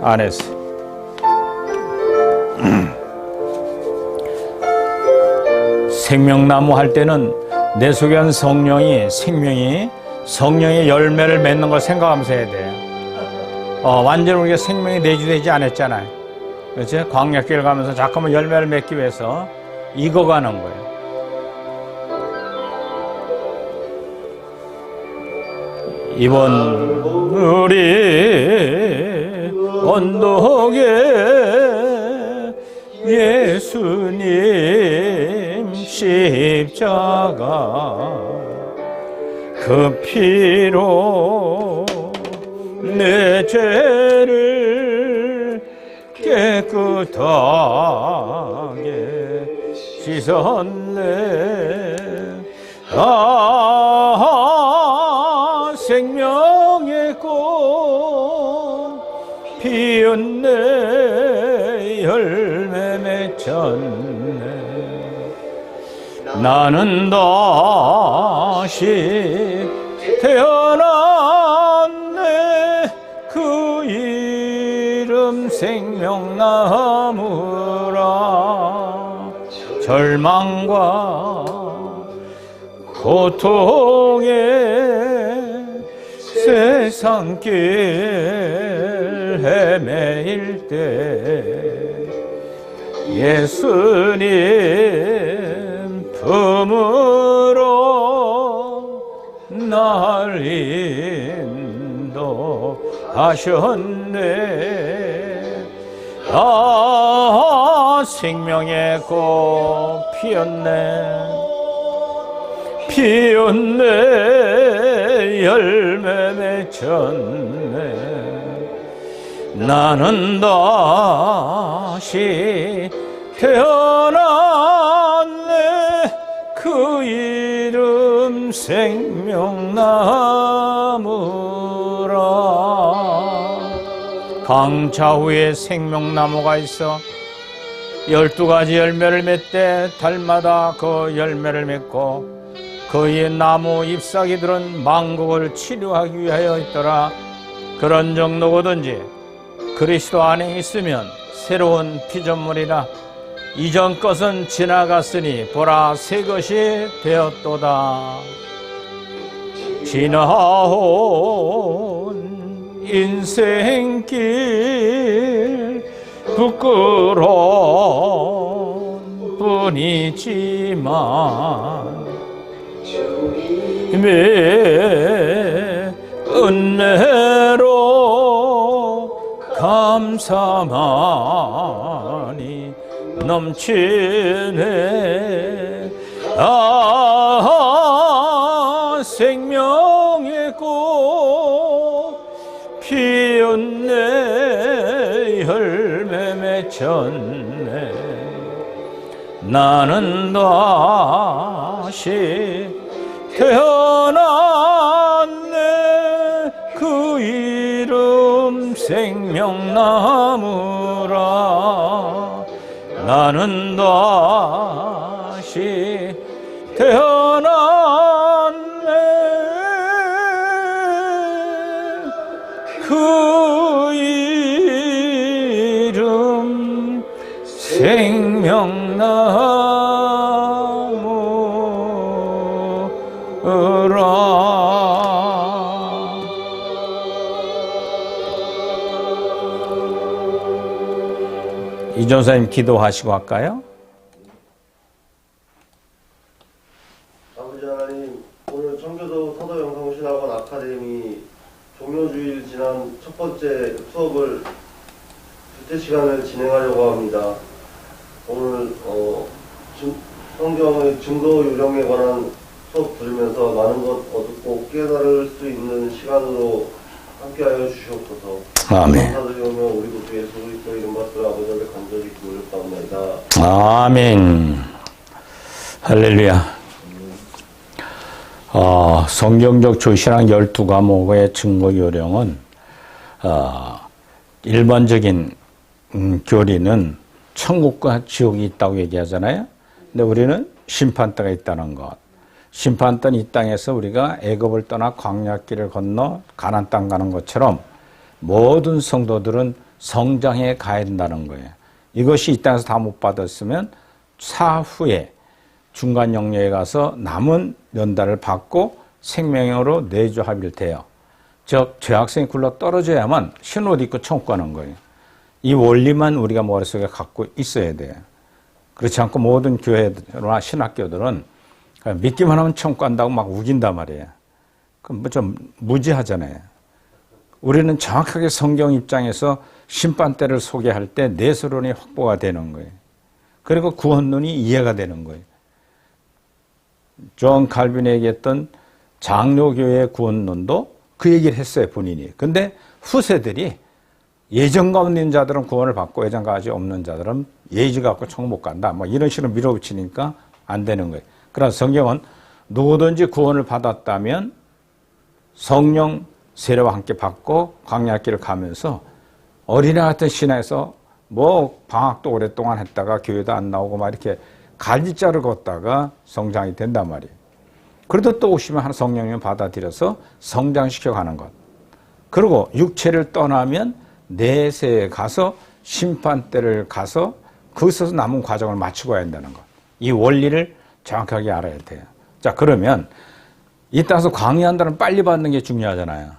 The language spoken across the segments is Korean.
안에서. 생명나무 할 때는 내 속에 한 성령이 성령의 열매를 맺는 걸 생각하면서 해야 돼요. 완전히 우리가 생명이 내주되지 않았잖아요. 그렇죠? 광야길 가면서 잠깐만 열매를 맺기 위해서 익어가는 거예요. 이번 우리 언덕에 예수님 십자가 그 피로 내 죄를 깨끗하게 씻었네. 생명의 꽃 피었네. 열매 맺혔네. 나는 다시 태어났네. 그 이름 생명나무라. 절망과 고통에 세상길 헤매일 때 예수님 품으로 날 인도하셨네. 생명의 꽃 피었네. 열매 맺혔네. 나는 다시 태어났네. 그 이름 생명나무라. 강좌후에 생명나무가 있어 12가지 열매를 맺되 달마다 그 열매를 맺고 그의 나무 잎사귀들은 만국을 치료하기 위하여 있더라. 그런 정도거든지 그리스도 안에 있으면 새로운 피조물이라. 이전 것은 지나갔으니 보라 새 것이 되었도다. 지나온 인생길 부끄러운 뿐이지만 주님의 은혜로 감사만이 넘치네. 생명의 꽃 피었네. 열매 맺혔네. 나는 다시 태어났네. 그 이름 생명나무라. 나는 다시 태어났네. 그 이름 생명나무라. 이전사님 기도하시고 할까요? 아버지 하나님, 오늘 청교도 서도영성신학원 아카데미 종료주일 지난 첫 번째 수업을 둘째 시간을 진행하려고 합니다. 오늘 성경의 증거 요령에 관한 수업 들으면서 많은 것 얻고 깨달을 수 있는 시간으로 함께하여 주시옵소서. 아멘. 감사드리며 우리 구주 예수 그리스도 이름 받들어 아버지에게 간절히 기울였사옵나이다. 아멘. 할렐루야. 성경적 조신학 12과목의 증거 요령은 일반적인 교리는 천국과 지옥이 있다고 얘기하잖아요. 근데 우리는 심판대가 있다는 것. 심판대는 이 땅에서 우리가 애굽을 떠나 광야길을 건너 가나안 땅 가는 것처럼 모든 성도들은 성장해 가야 된다는 거예요. 이것이 이 땅에서 다 못 받았으면 사후에 중간 영역에 가서 남은 연단을 받고 생명으로 내주합일 돼요. 즉 죄악성이 굴러 떨어져야만 신옷 입고 천국 가는 거예요. 이 원리만 우리가 머릿속에 갖고 있어야 돼요. 그렇지 않고 모든 교회나 신학교들은 믿기만 하면 천국 간다고 막 우긴단 말이에요. 그럼 뭐 좀 무지하잖아요. 우리는 정확하게 성경 입장에서 심판대를 소개할 때 내서론이 확보가 되는 거예요. 그리고 구원론이 이해가 되는 거예요. 존 칼빈이 얘기했던 장로교회의 구원론도 그 얘기를 했어요, 본인이. 근데 후세들이 예정 가운데 있는 자들은 구원을 받고 예정 가지 없는 자들은 예지가 없고 천국 못 간다. 뭐 이런 식으로 밀어붙이니까 안 되는 거예요. 그러나 성경은 누구든지 구원을 받았다면 성령 세례와 함께 받고 광야길을 가면서 어린애 같은 신앙에서 뭐 방학도 오랫동안 했다가 교회도 안 나오고 막 이렇게 갈지자를 걷다가 성장이 된단 말이에요. 그래도 또 오시면 한 성령님 받아들여서 성장시켜 가는 것. 그리고 육체를 떠나면 내세에 가서 심판대를 가서 거기서 남은 과정을 마치고 해야 한다는 것. 이 원리를 정확하게 알아야 돼요. 자, 그러면 이 땅에서 광야한다는 빨리 받는 게 중요하잖아요.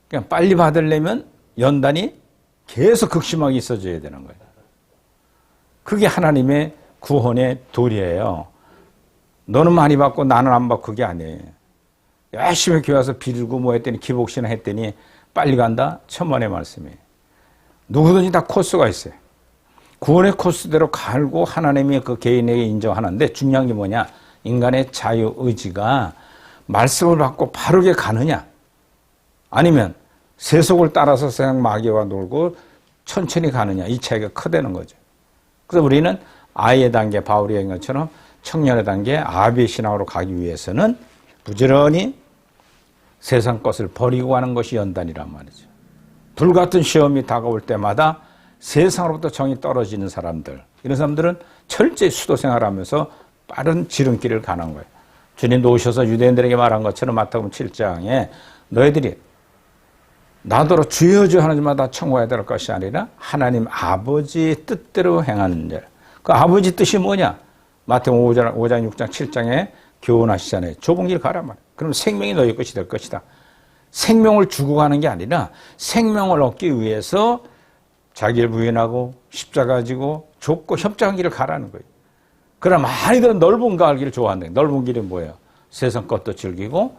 그냥 빨리 받으려면 연단이 계속 극심하게 있어져야 되는 거예요. 그게 하나님의 구원의 도리예요. 너는 많이 받고 나는 안 받고 그게 아니에요. 열심히 교회 와서 빌고 뭐 했더니 기복신앙 했더니 빨리 간다? 천만의 말씀이에요. 누구든지 다 코스가 있어요. 구원의 코스대로 갈고 하나님이 그 개인에게 인정하는데 중요한 게 뭐냐? 인간의 자유의지가 말씀을 받고 바르게 가느냐? 아니면 세속을 따라서 그냥 마귀와 놀고 천천히 가느냐? 이 차이가 크다는 거죠. 그래서 우리는 아이의 단계, 바울이 얘기한 것처럼 청년의 단계, 아비의 신앙으로 가기 위해서는 부지런히 세상 것을 버리고 가는 것이 연단이란 말이죠. 불같은 시험이 다가올 때마다 세상으로부터 정이 떨어지는 사람들, 이런 사람들은 철저히 수도 생활하면서 빠른 지름길을 가는 거예요. 주님도 오셔서 유대인들에게 말한 것처럼 마태복음 7장에 너희들이 나더러 주여 주여 하는 자마다 청구해야 될 것이 아니라 하나님 아버지의 뜻대로 행하는 자. 그 아버지 뜻이 뭐냐? 마태복음 5장, 6장, 7장에 교훈하시잖아요. 좁은 길 가란 말이에요. 그럼 생명이 너희 것이 될 것이다. 생명을 주고 가는 게 아니라 생명을 얻기 위해서 자기를 부인하고 십자가 지고 좁고 협착한 길을 가라는 거예요. 그러나 많이들 넓은 길을 좋아한다. 넓은 길이 뭐예요? 세상 것도 즐기고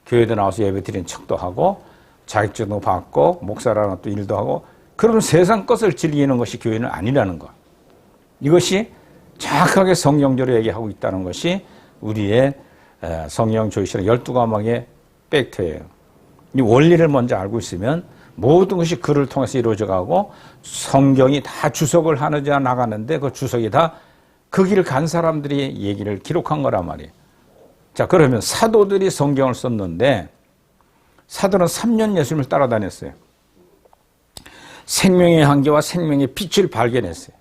교회도 나와서 예배 드리는 척도 하고 자격증도 받고 목사라는 또 일도 하고 그런 세상 것을 즐기는 것이 교회는 아니라는 것. 이것이 정확하게 성경적으로 얘기하고 있다는 것이 우리의 성령 조이시는 12과목의 팩트예요. 이 원리를 먼저 알고 있으면 모든 것이 그를 통해서 이루어져 가고 성경이 다 주석을 하느냐 나가는데 그 주석이 다 그 길을 간 사람들이 얘기를 기록한 거란 말이에요. 자, 그러면 사도들이 성경을 썼는데 사도는 3년 예수님을 따라다녔어요. 생명의 한계와 생명의 빛을 발견했어요.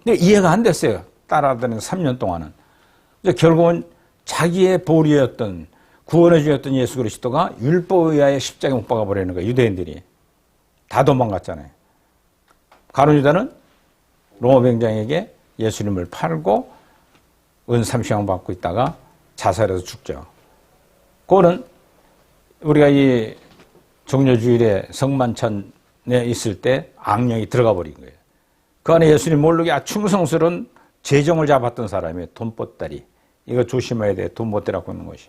근데 이해가 안 됐어요. 따라다니는 3년 동안은. 결국은 자기의 보리였던 구원해 주었던 예수 그리스도가 율법에 의하여 십자가에 못 박아 버리는 거예요. 유대인들이 다 도망갔잖아요. 가룟 유다는 로마 병장에게 예수님을 팔고 은 30양 받고 있다가 자살해서 죽죠. 그거는 우리가 이 종려주일에 성만찬에 있을 때 악령이 들어가 버린 거예요. 그 안에 예수님 모르게 충성스러운 재정을 잡았던 사람이에요. 돈보따리. 이거 조심해야 돼. 돈보따리라고 하는 것이.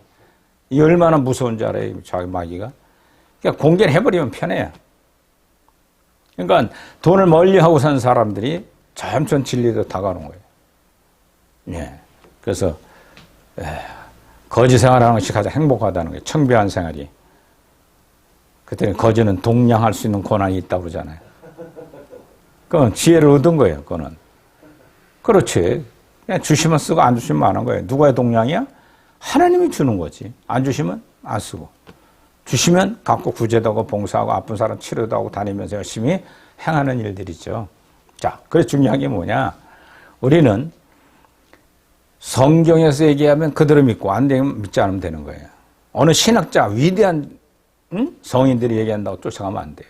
이 얼마나 무서운 줄 알아요. 자기 마귀가. 그러니까 공개를 해버리면 편해요. 그러니까 돈을 멀리하고 산 사람들이 점점 진리로 다가오는 거예요. 예. 그래서 거지 생활하는 것이 가장 행복하다는 거예요. 청배한 생활이. 그때 거지는 동냥할 수 있는 권한이 있다고 그러잖아요. 그건 지혜를 얻은 거예요. 그거는. 그렇지. 그냥 주시면 쓰고 안 주시면 안 한 거예요. 누가의 동냥이야? 하나님이 주는 거지. 안 주시면 안 쓰고. 주시면 갖고 구제도 하고 봉사하고 아픈 사람 치료도 하고 다니면서 열심히 행하는 일들이죠. 자, 그래서 중요한 게 뭐냐? 우리는 성경에서 얘기하면 그대로 믿고 안 되면 믿지 않으면 되는 거예요. 어느 신학자, 위대한 성인들이 얘기한다고 쫓아가면 안 돼요.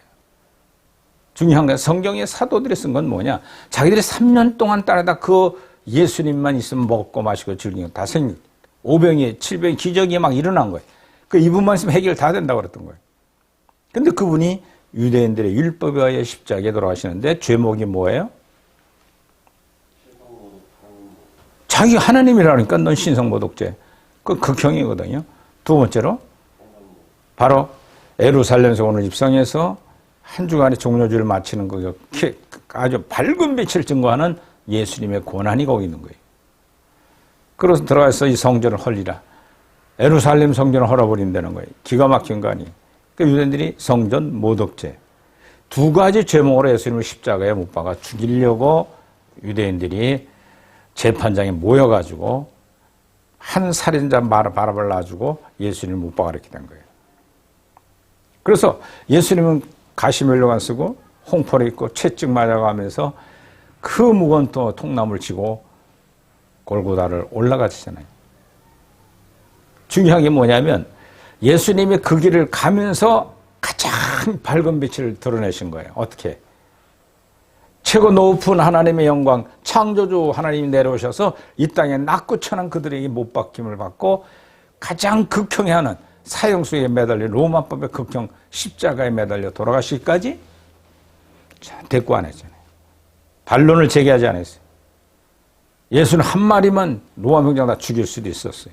중요한 건 성경의 사도들이 쓴 건 뭐냐? 자기들이 3년 동안 따라다 그 예수님만 있으면 먹고 마시고 즐기고 다 생긴 5병이 7병이 기적이 막 일어난 거예요. 그 이분만 있으면 해결 다 된다고 그랬던 거예요. 근데 그분이 유대인들의 율법에 의해 십자가에 돌아가시는데 죄목이 뭐예요? 자기가 하나님이라니까 넌 신성모독죄. 그 극형이거든요. 두 번째로 바로 예루살렘에서 오늘 입성해서 한 주간의 종료주를 마치는 거 아주 밝은 빛을 증거하는 예수님의 고난이 거기 있는 거예요. 그래서 들어가서 이 성전을 헐리라. 예루살렘 성전을 헐어버린다는 거예요. 기가 막힌 거 아니에요. 그 유대인들이 성전 모독죄. 두 가지 죄목으로 예수님을 십자가에 못 박아 죽이려고 유대인들이 재판장에 모여가지고 한 살인자 바라바를 놔주고 예수님을 못 박아 이렇게 된 거예요. 그래서 예수님은 가시멜로만 쓰고 홍포를 입고 채찍 맞아가면서 그 무거운 또 통나무를 지고 골고다를 올라가시잖아요. 중요한 게 뭐냐면 예수님이 그 길을 가면서 가장 밝은 빛을 드러내신 거예요. 어떻게? 최고 높은 하나님의 영광, 창조주 하나님이 내려오셔서 이 땅에 낮고 천한 그들에게 못 박힘을 받고 가장 극형에 하는 사형수에 매달려 로마법의 극형 십자가에 매달려 돌아가시기까지 대꾸 안 했잖아요. 반론을 제기하지 않았어요. 예수는 한 마리만 로마 병장 다 죽일 수도 있었어요.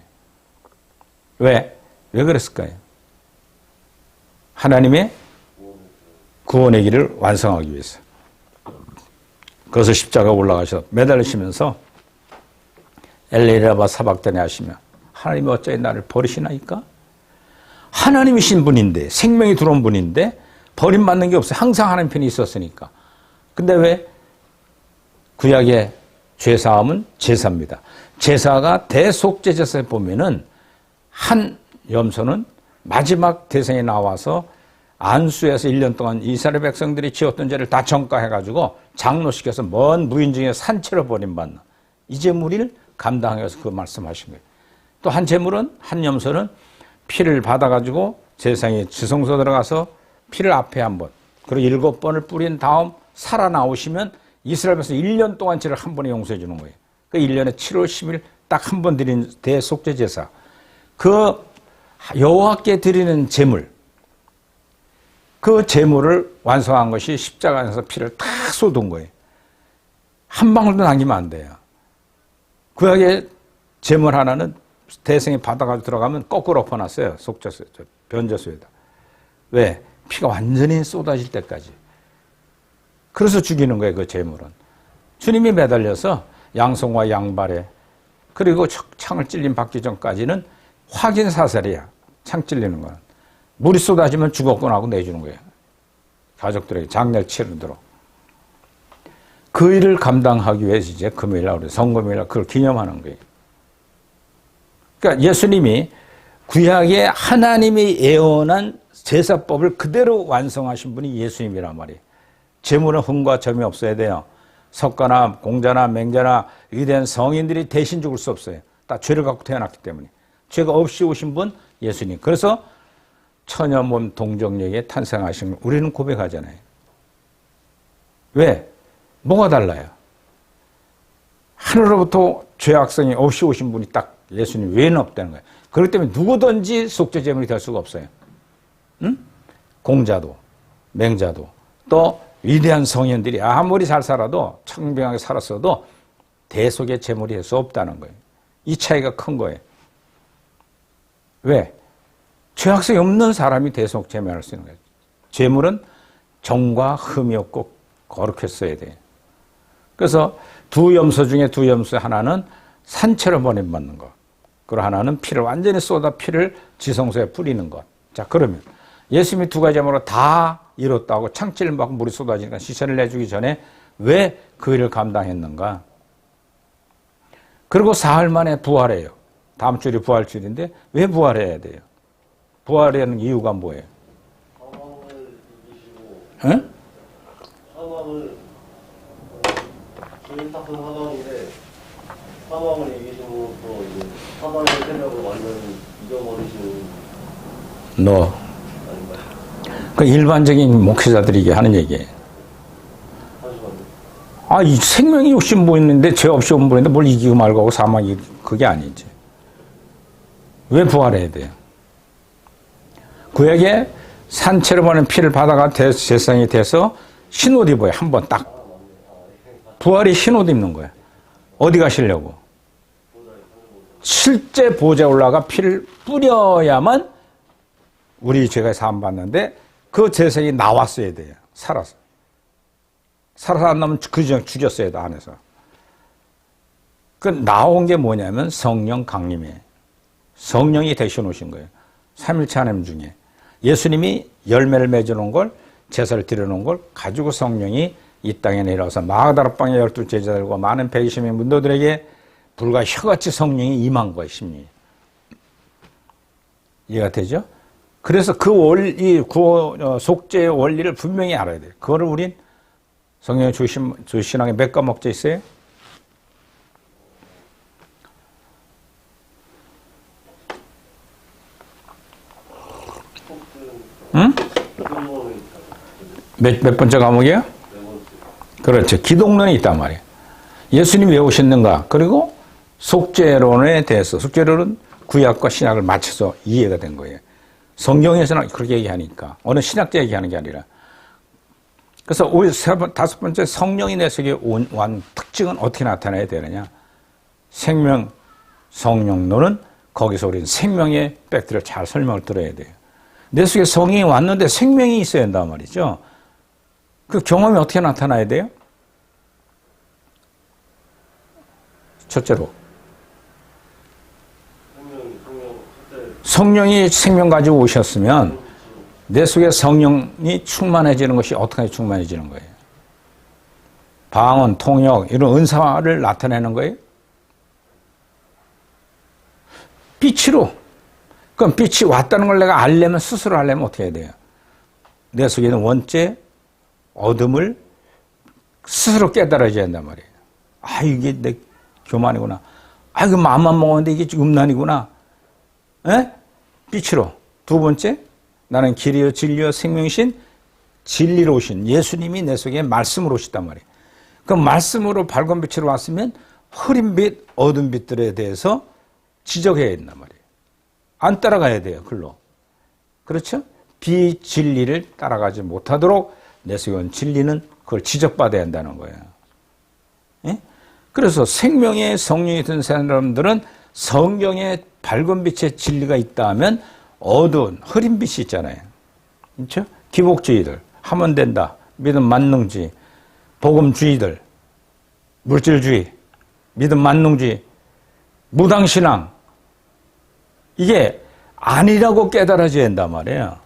왜? 왜 그랬을까요? 하나님의 구원의 길을 완성하기 위해서. 그래서 십자가 올라가셔서 매달리시면서 엘레리라바 사박다니 하시며 하나님이 어찌 나를 버리시나이까? 하나님이신 분인데 생명이 들어온 분인데 버림받는 게 없어요. 항상 하나님 편이 있었으니까. 근데 왜? 구약의 죄사함은 제사입니다. 제사가 대속죄 제사에 보면은 한 염소는 마지막 대상에 나와서 안수에서 1년 동안 이스라엘 백성들이 지었던 죄를 다 전가해가지고 장로시켜서 먼 무인중에 산채로 버림받는 이 제물을 감당하기 위해서 그 말씀하신 거예요. 또 한 제물은 한 염소는 피를 받아가지고 제사장이 지성소 들어가서 피를 앞에 한 번 그리고 7번을 뿌린 다음 살아나오시면 이스라엘 백성 1년 동안 죄를 한 번에 용서해 주는 거예요. 그 1년에 7월 10일 딱 한 번 드린 대속죄 제사. 그 여호와께 드리는 제물, 그 제물을 완성한 것이 십자가에서 피를 탁 쏟은 거예요. 한 방울도 남기면 안 돼요. 구약의 제물 하나는 대성이 받아가지고 들어가면 거꾸로 엎어놨어요. 속죄소, 변제소에다. 왜? 피가 완전히 쏟아질 때까지. 그래서 죽이는 거예요, 그 제물은. 주님이 매달려서 양손과 양발에 그리고 창을 찔림 받기 전까지는 확인 사살이야. 창 찔리는 거는. 물이 쏟아지면 죽었구나 하고 내주는 거예요. 가족들에게 장례를 치르도록. 그 일을 감당하기 위해서 이제 금요일날 우리 성금요일날 그걸 기념하는 거예요. 그러니까 예수님이 구약에 하나님이 예언한 제사법을 그대로 완성하신 분이 예수님이란 말이에요. 제물은 흠과 점이 없어야 돼요. 석가나 공자나 맹자나 위대한 성인들이 대신 죽을 수 없어요. 다 죄를 갖고 태어났기 때문에. 죄가 없이 오신 분 예수님. 그래서 천여몸 동정역에 탄생하신 걸 우리는 고백하잖아요. 왜? 뭐가 달라요? 하늘로부터 죄악성이 없이 오신 분이 딱 예수님 외에는 없다는 거예요. 그렇기 때문에 누구든지 속죄제물이 될 수가 없어요. 응? 공자도 맹자도 또 위대한 성인들이 아무리 잘 살아도 청명하게 살았어도 대속의 제물이 될 수 없다는 거예요. 이 차이가 큰 거예요. 왜? 죄악성이 없는 사람이 대속 제물할 수 있는 거예요. 제물은 정과 흠이 없고 거룩했어야 돼요. 그래서 두 염소 중에 두 염소 하나는 산채로 버림받는 것. 그리고 하나는 피를 완전히 쏟아 피를 지성소에 뿌리는 것. 자, 그러면 예수님이 두 가지 제물로 다 이뤘다고 창찔을 받고 물이 쏟아지니까 시체를 내주기 전에 왜 그 일을 감당했는가? 그리고 사흘 만에 부활해요. 다음 주일이 부활주일인데 왜 부활해야 돼요? 부활하는 이유가 뭐예요? 사망을 이기시고 응? 사망을 제일 탁한 사망인데 사망을 이기시고 또 이제 사망의 세력을 완전히 잊어버리시는 너. 아닌가요? 그 일반적인 목회자들이 하는 얘기예요. 아, 이 생명이 욕심 보이는데 죄 없이 온 분인데 뭘 이기고 말고 하고 사망이 그게 아니지. 왜 부활해야 돼요? 그에게 산채로 보낸 피를 받아가 제사장이 돼서 흰옷 입어요. 한 번 딱. 부활이 흰옷 입는 거예요. 어디 가시려고? 실제 보좌에 올라가 피를 뿌려야만 우리 죄가 사함받는데 그 제사장이 나왔어야 돼요. 살아서. 살아서 안 나오면 그냥 죽였어야 돼, 안에서. 그 나온 게 뭐냐면 성령 강림이에요. 성령이 대신 오신 거예요. 삼일체 하나님 중에. 예수님이 열매를 맺어놓은 걸, 제사를 드려놓은 걸 가지고 성령이 이 땅에 내려와서 마가다라 방의 12 제자들과 많은 120명의 문도들에게 불과 혀같이 성령이 임한 거예요, 심리. 이해가 되죠? 그래서 그 원리, 속죄의 원리를 분명히 알아야 돼요. 그거를 우린 성령의 주신앙에 몇 과목째 있어요? 응? 몇 번째 과목이에요? 그렇죠. 기독론이 있단 말이에요. 예수님이 왜 오셨는가? 그리고 속죄론에 대해서, 속죄론은 구약과 신약을 맞춰서 이해가 된 거예요. 성경에서는 그렇게 얘기하니까. 어느 신학자 얘기하는 게 아니라. 그래서 다섯 번째 성령이 내 속에 온 특징은 어떻게 나타나야 되느냐. 생명, 성령론은 거기서 우리는 생명의 팩트를 잘 설명을 들어야 돼요. 내 속에 성령이 왔는데 생명이 있어야 한단 말이죠. 그 경험이 어떻게 나타나야 돼요? 첫째로. 성령이 생명 가지고 오셨으면 내 속에 성령이 충만해지는 것이 어떻게 충만해지는 거예요? 방언, 통역 이런 은사를 나타내는 거예요? 빛으로. 그럼 빛이 왔다는 걸 내가 알려면 스스로 알려면 어떻게 해야 돼요? 내 속에 있는 원죄, 어둠을 스스로 깨달아야 한단 말이에요. 아, 이게 내 교만이구나. 아, 이거 마음만 먹었는데 이게 음란이구나. 에? 빛으로. 두 번째, 나는 길이요 진리요 생명이신 진리로 오신 예수님이 내 속에 말씀으로 오셨단 말이에요. 그럼 말씀으로 밝은 빛으로 왔으면 흐린 빛, 어두운 빛들에 대해서 지적해야 된단 말이에요. 안 따라가야 돼요, 글로. 그렇죠? 비진리를 따라가지 못하도록 내 속에 온 진리는 그걸 지적받아야 한다는 거예요. 예? 그래서 생명의 성령이 든 사람들은 성경의 밝은 빛의 진리가 있다 하면 어두운 흐린 빛이 있잖아요. 그렇죠? 기복주의들, 하면 된다, 믿음 만능주의, 복음주의들, 물질주의, 믿음 만능주의, 무당신앙, 이게 아니라고 깨달아져야 한단 말이에요.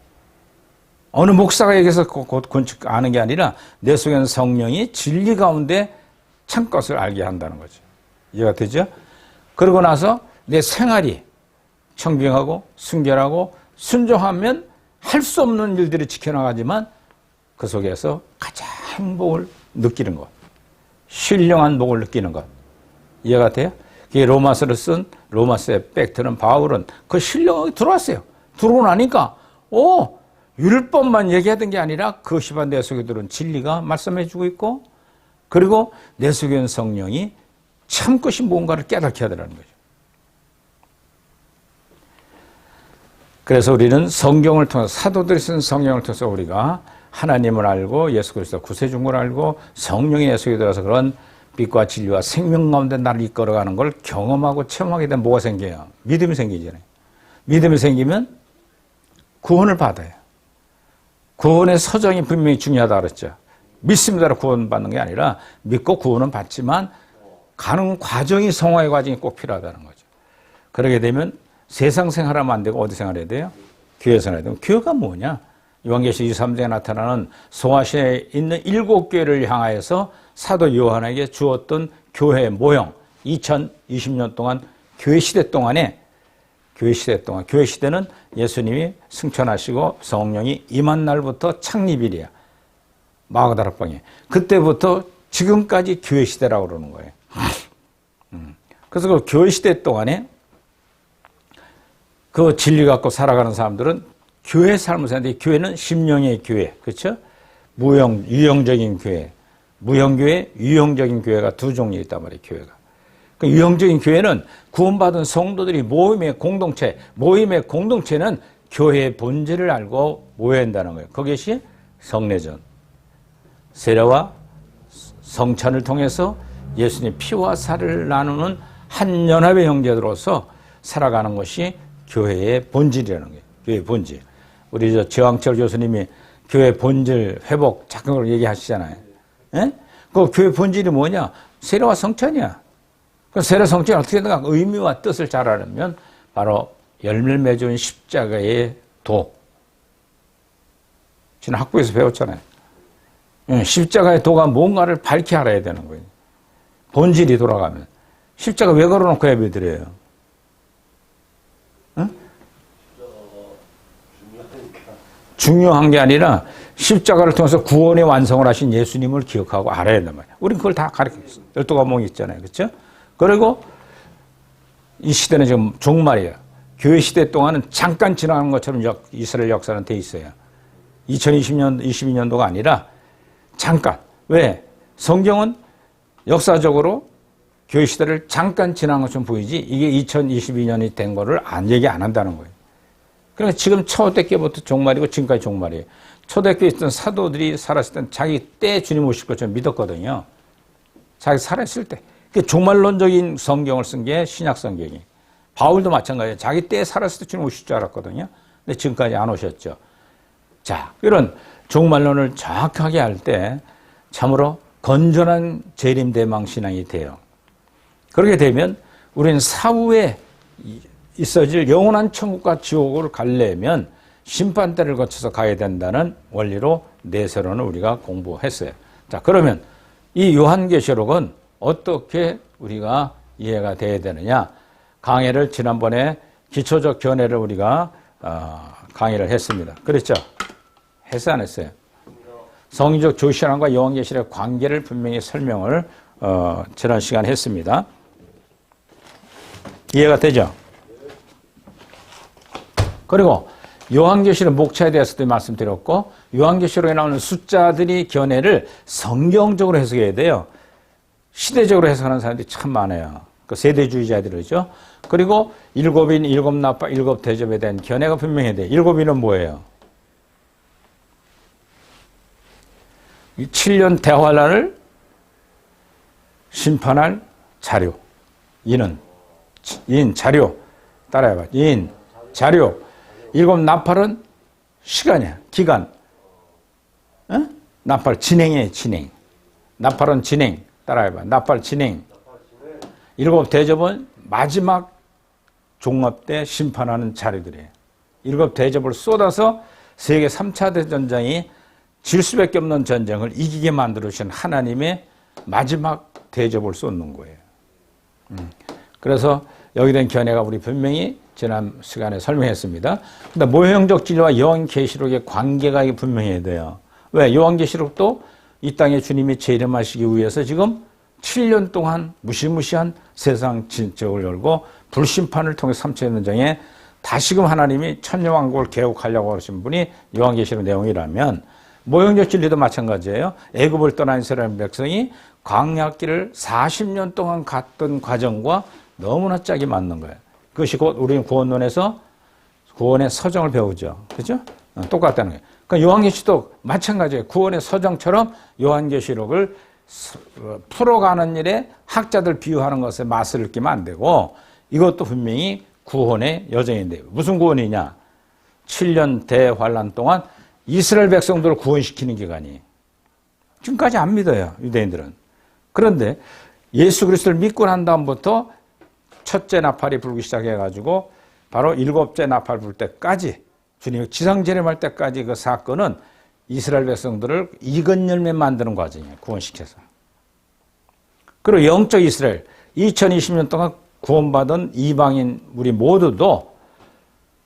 어느 목사가 얘기해서 곧 건축 아는 게 아니라 내 속에는 성령이 진리 가운데 참것을 알게 한다는 거죠. 이해가 되죠? 그러고 나서 내 생활이 청빙하고 순결하고 순종하면 할 수 없는 일들을 지켜나가지만 그 속에서 가장 행복을 느끼는 것, 신령한 복을 느끼는 것. 이해가 돼요? 그게 로마서를 쓴 로마서의 팩트는 바울은 그 신령하게 들어왔어요. 들어오고 나니까 율법만 얘기하던 게 아니라 그것이 내 속에 들은 진리가 말씀해주고 있고 그리고 내 속에 있는 성령이 참것이 뭔가를 깨닫게 하더라는 거죠. 그래서 우리는 성경을 통해서 사도들이 쓴 성경을 통해서 우리가 하나님을 알고 예수 그리스도 구세주인 걸 알고 성령이 내 속에 들어서 그런 빛과 진리와 생명 가운데 나를 이끌어가는 걸 경험하고 체험하게 되면 뭐가 생겨요? 믿음이 생기잖아요. 믿음이 생기면 구원을 받아요. 구원의 서정이 분명히 중요하다고 그랬죠. 믿습니다로 구원받는 게 아니라 믿고 구원은 받지만 가는 과정이 성화의 과정이 꼭 필요하다는 거죠. 그러게 되면 세상 생활하면 안 되고 어디 생활해야 돼요? 교회 생활해야 돼요. 교회가 뭐냐? 요한계시록 23장에 나타나는 소아시아에 있는 7교회를 향하여서 사도 요한에게 주었던 교회의 모형 2020년 동안 교회 시대 동안 교회 시대는 예수님이 승천하시고 성령이 임한 날부터 창립일이야. 마가다락방에. 그때부터 지금까지 교회 시대라고 그러는 거예요. 그래서 그 교회 시대 동안에 그 진리 갖고 살아가는 사람들은 교회 삶을 사는데 교회는 심령의 교회, 그렇죠? 유형적인 교회. 무형교회, 유형적인 교회가 두 종류 있단 말이에요, 교회가. 그 유형적인 교회는 구원받은 성도들이 모임의 공동체, 모임의 공동체는 교회의 본질을 알고 모여야 한다는 거예요. 그것이 성례전. 세례와 성찬을 통해서 예수님의 피와 살을 나누는 한 연합의 형제들로서 살아가는 것이 교회의 본질이라는 거예요. 교회의 본질. 우리 지왕철 교수님이 교회 본질 회복 작은 얘기하시잖아요. 예? 그 교회 본질이 뭐냐? 세례와 성찬이야. 그 세례 성찬이 어떻게 되나 의미와 뜻을 잘 알면 바로 열매를 맺은 십자가의 도. 지난 학교에서 배웠잖아요. 십자가의 도가 뭔가를 밝히 알아야 되는 거예요. 본질이 돌아가면. 십자가 왜 걸어놓고 예배드려요? 응? 중요한 게 아니라 십자가를 통해서 구원의 완성을 하신 예수님을 기억하고 알아야 된단 말이에요. 우린 그걸 다 가르쳤어요. 12과목이 있잖아요. 그렇죠? 그리고 이 시대는 지금 종말이에요. 교회 시대 동안은 잠깐 지나가는 것처럼 이스라엘 역사는 돼 있어요. 2020년, 22년도가 아니라 잠깐. 왜? 성경은 역사적으로 교회 시대를 잠깐 지난 것처럼 보이지 이게 2022년이 된 거를 얘기 안 한다는 거예요. 그러니까 지금 초대교부터 종말이고 지금까지 종말이에요. 초대교에 있던 사도들이 살았을 땐 자기 때 주님 오실 것처럼 믿었거든요. 자기 살아있을 때. 종말론적인 성경을 쓴 게 신약 성경이. 바울도 마찬가지예요. 자기 때에 살았을 때 주님 오실 줄 알았거든요. 근데 지금까지 안 오셨죠. 자, 이런 종말론을 정확하게 할 때 참으로 건전한 재림대망 신앙이 돼요. 그렇게 되면 우리는 사후에 있어질 영원한 천국과 지옥을 가려면 심판대를 거쳐서 가야 된다는 원리로 내세로는 우리가 공부했어요. 자, 그러면 이 요한계시록은 어떻게 우리가 이해가 돼야 되느냐? 강의를 지난번에 기초적 견해를 우리가 강의를 했습니다. 그랬죠? 했어 안 했어요? 성경적 조신앙과 요한계시록의 관계를 분명히 설명을 지난 시간에 했습니다. 이해가 되죠? 그리고 요한계시록 목차에 대해서도 말씀드렸고 요한계시록에 나오는 숫자들이 견해를 성경적으로 해석해야 돼요. 시대적으로 해석하는 사람들이 참 많아요. 그 세대주의자들이죠. 그리고 일곱인, 일곱 나파, 일곱 대접에 대한 견해가 분명해야 돼요. 일곱인은 뭐예요? 7년 대환란을 심판할 자료. 인, 자료. 따라해봐. 인, 자료. 일곱 나팔은 시간이야. 기간. 어? 나팔 진행이에요. 진행. 나팔은 진행. 따라해봐. 나팔 진행. 일곱 대접은 마지막 종합 때 심판하는 자료들이에요. 일곱 대접을 쏟아서 세계 3차 대전쟁이 질 수밖에 없는 전쟁을 이기게 만들어주신 하나님의 마지막 대접을 쏟는 거예요. 그래서 여기 된 견해가 우리 분명히 지난 시간에 설명했습니다. 근데 모형적 진리와 요한계시록의 관계가 분명해야 돼요. 왜? 요한계시록도 이 땅에 주님이 재림하시기 위해서 지금 7년 동안 무시무시한 세상 진적을 열고 불심판을 통해 3차 전쟁에 다시금 하나님이 천년왕국을 개혁하려고 하신 분이 요한계시록 내용이라면 모형적 진리도 마찬가지예요. 애굽을 떠난 이스라엘 백성이 광야길을 40년 동안 갔던 과정과 너무나 짝이 맞는 거예요. 그것이 곧 우리는 구원론에서 구원의 서정을 배우죠. 그렇죠? 똑같다는 거예요. 그러니까 요한계시록도 마찬가지예요. 구원의 서정처럼 요한계시록을 풀어가는 일에 학자들 비유하는 것에 맛을 끼면 안 되고 이것도 분명히 구원의 여정인데 무슨 구원이냐? 7년 대환란 동안 이스라엘 백성들을 구원시키는 기간이 지금까지 안 믿어요. 유대인들은. 그런데 예수 그리스도를 믿고 난 다음부터 첫째 나팔이 불기 시작해가지고 바로 일곱째 나팔 불 때까지 주님이 지상재림할 때까지 그 사건은 이스라엘 백성들을 익은 열매 만드는 과정이에요. 구원시켜서. 그리고 영적 이스라엘 2020년 동안 구원받은 이방인 우리 모두도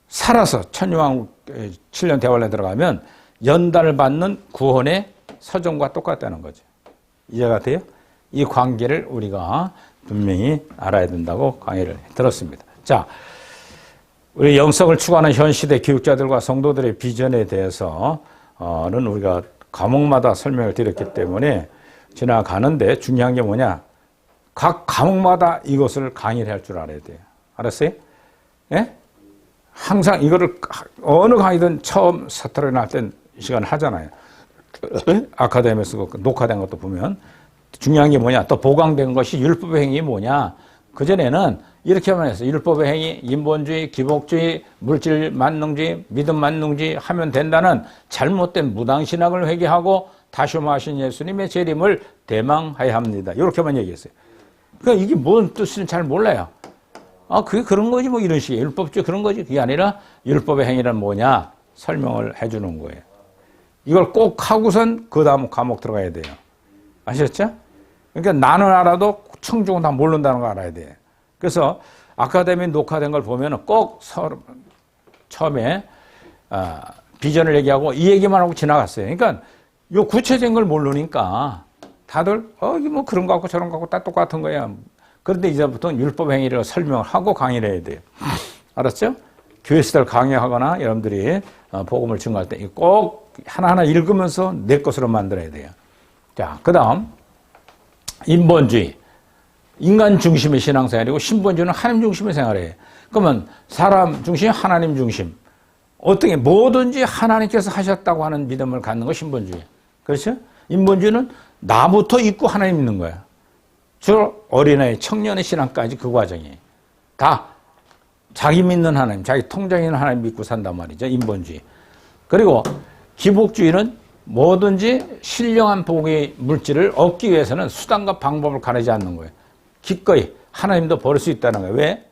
살아서 천년왕국 7년 대환란에 들어가면 연단을 받는 구원의 서정과 똑같다는 거죠. 이해가 돼요? 이 관계를 우리가 분명히 알아야 된다고 강의를 들었습니다. 자, 우리 영성을 추구하는 현 시대 교육자들과 성도들의 비전에 대해서는 우리가 과목마다 설명을 드렸기 때문에 지나가는데 중요한 게 뭐냐? 각 과목마다 이것을 강의를 할 줄 알아야 돼요. 알았어요? 예? 항상 이거를 어느 강의든 처음 스타트를 할 땐 시간을 하잖아요. 아카데미에서 녹화된 것도 보면 중요한 게 뭐냐? 또 보강된 것이 율법의 행위 뭐냐? 그전에는 이렇게만 했어요. 율법의 행위, 인본주의, 기복주의, 물질 만능주의, 믿음 만능주의 하면 된다는 잘못된 무당신학을 회개하고 다시마신 예수님의 재림을 대망해야 합니다. 이렇게만 얘기했어요. 그러니까 이게 뭔 뜻인지 잘 몰라요. 아, 그게 그런 거지 뭐 이런 식의 율법주의 그런 거지. 그게 아니라 율법의 행위란 뭐냐 설명을 해주는 거예요. 이걸 꼭 하고선 그 다음 과목 들어가야 돼요. 아셨죠? 그러니까 나는 알아도 청중은 다 모른다는 거 알아야 돼. 그래서 아카데미 녹화된 걸 보면은 꼭 처음에 비전을 얘기하고 이 얘기만 하고 지나갔어요. 그러니까 요 구체적인 걸 모르니까 다들 이게 뭐 그런 거 같고 저런 거 같고 다 똑같은 거야. 그런데 이제부터는 율법 행위를 설명을 하고 강의를 해야 돼요. 알았죠? 교회에서 강의하거나 여러분들이 복음을 증거할 때 꼭 하나하나 읽으면서 내 것으로 만들어야 돼요. 자, 그 다음 인본주의. 인간 중심의 신앙생활이고 신본주의는 하나님 중심의 생활이에요. 그러면 사람 중심, 하나님 중심. 어떻게 뭐든지 하나님께서 하셨다고 하는 믿음을 갖는 거 신본주의. 그렇죠? 인본주의는 나부터 있고 하나님 있는 거야. 저 어린아이, 청년의 신앙까지 그 과정이에요. 다 자기 믿는 하나님, 자기 통장에 있는 하나님 믿고 산단 말이죠. 인본주의. 그리고 기복주의는 뭐든지 신령한 복의 물질을 얻기 위해서는 수단과 방법을 가리지 않는 거예요. 기꺼이 하나님도 버릴 수 있다는 거예요. 왜?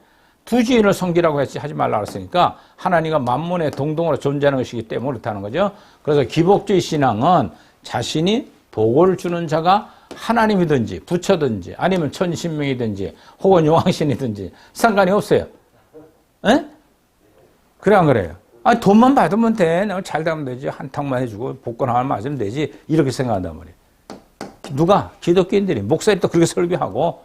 두 주인을 섬기라고 했지 하지 말라고 했으니까 하나님과 만문의 동등으로 존재하는 것이기 때문에 그렇다는 거죠. 그래서 기복주의 신앙은 자신이 복을 주는 자가 하나님이든지 부처든지 아니면 천신명이든지 혹은 용왕신이든지 상관이 없어요. 에? 그래 안 그래요? 아니 돈만 받으면 돼. 내가 잘 되면 되지. 한탕만 해주고 복권 하나 맞으면 되지. 이렇게 생각한단 말이에요. 누가? 기독교인들이 목사님도 그렇게 설교하고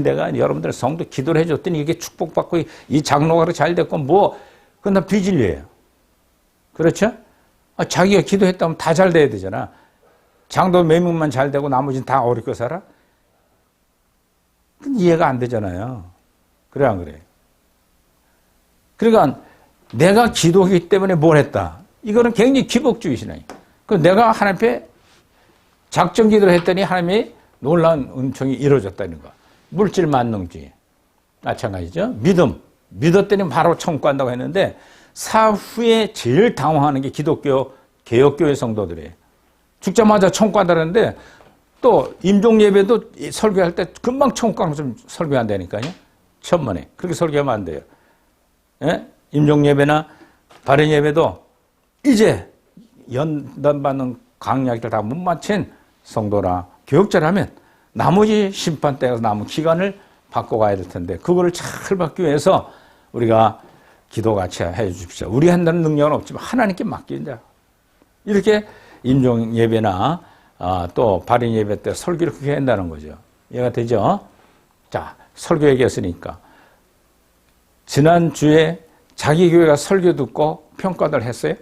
내가 여러분들 성도 기도를 해줬더니 이게 축복받고 이 장로가 잘 됐고 뭐 그건 다 비진리예요. 그렇죠? 자기가 기도했다면 다 잘 돼야 되잖아. 장도 몇 명만 잘 되고 나머지는 다 어렵게 살아? 그건 이해가 안 되잖아요. 그래 안 그래? 그러니까 내가 기도하기 때문에 뭘 했다. 이거는 굉장히 기복주의 신앙이에요. 내가 하나님 앞에 작정 기도를 했더니 하나님이 놀라운 은총이 이루어졌다는 거. 물질 만능주의. 마찬가지죠. 믿음. 믿었더니 바로 천국 간다고 했는데 사후에 제일 당황하는 게 기독교 개혁교회 성도들이에요. 죽자마자 천국 간다는데 또 임종예배도 설교할 때 금방 천국 가는 좀 설교한다니까요. 천만에. 그렇게 설교하면 안 돼요. 예? 임종예배나 발연예배도 이제 연단받는 강약들 다 못 마친 성도나 교육자라면 나머지 심판 때가 남은 기간을 바꿔가야 될 텐데 그거를 잘 받기 위해서 우리가 기도같이 해 주십시오. 우리 한다는 능력은 없지만 하나님께 맡긴다. 이렇게 임종예배나 또 발연예배 때 설교를 그렇게 한다는 거죠. 이해가 되죠? 자, 설교 얘기했으니까 지난주에 자기 교회가 설교 듣고 평가들 했어요?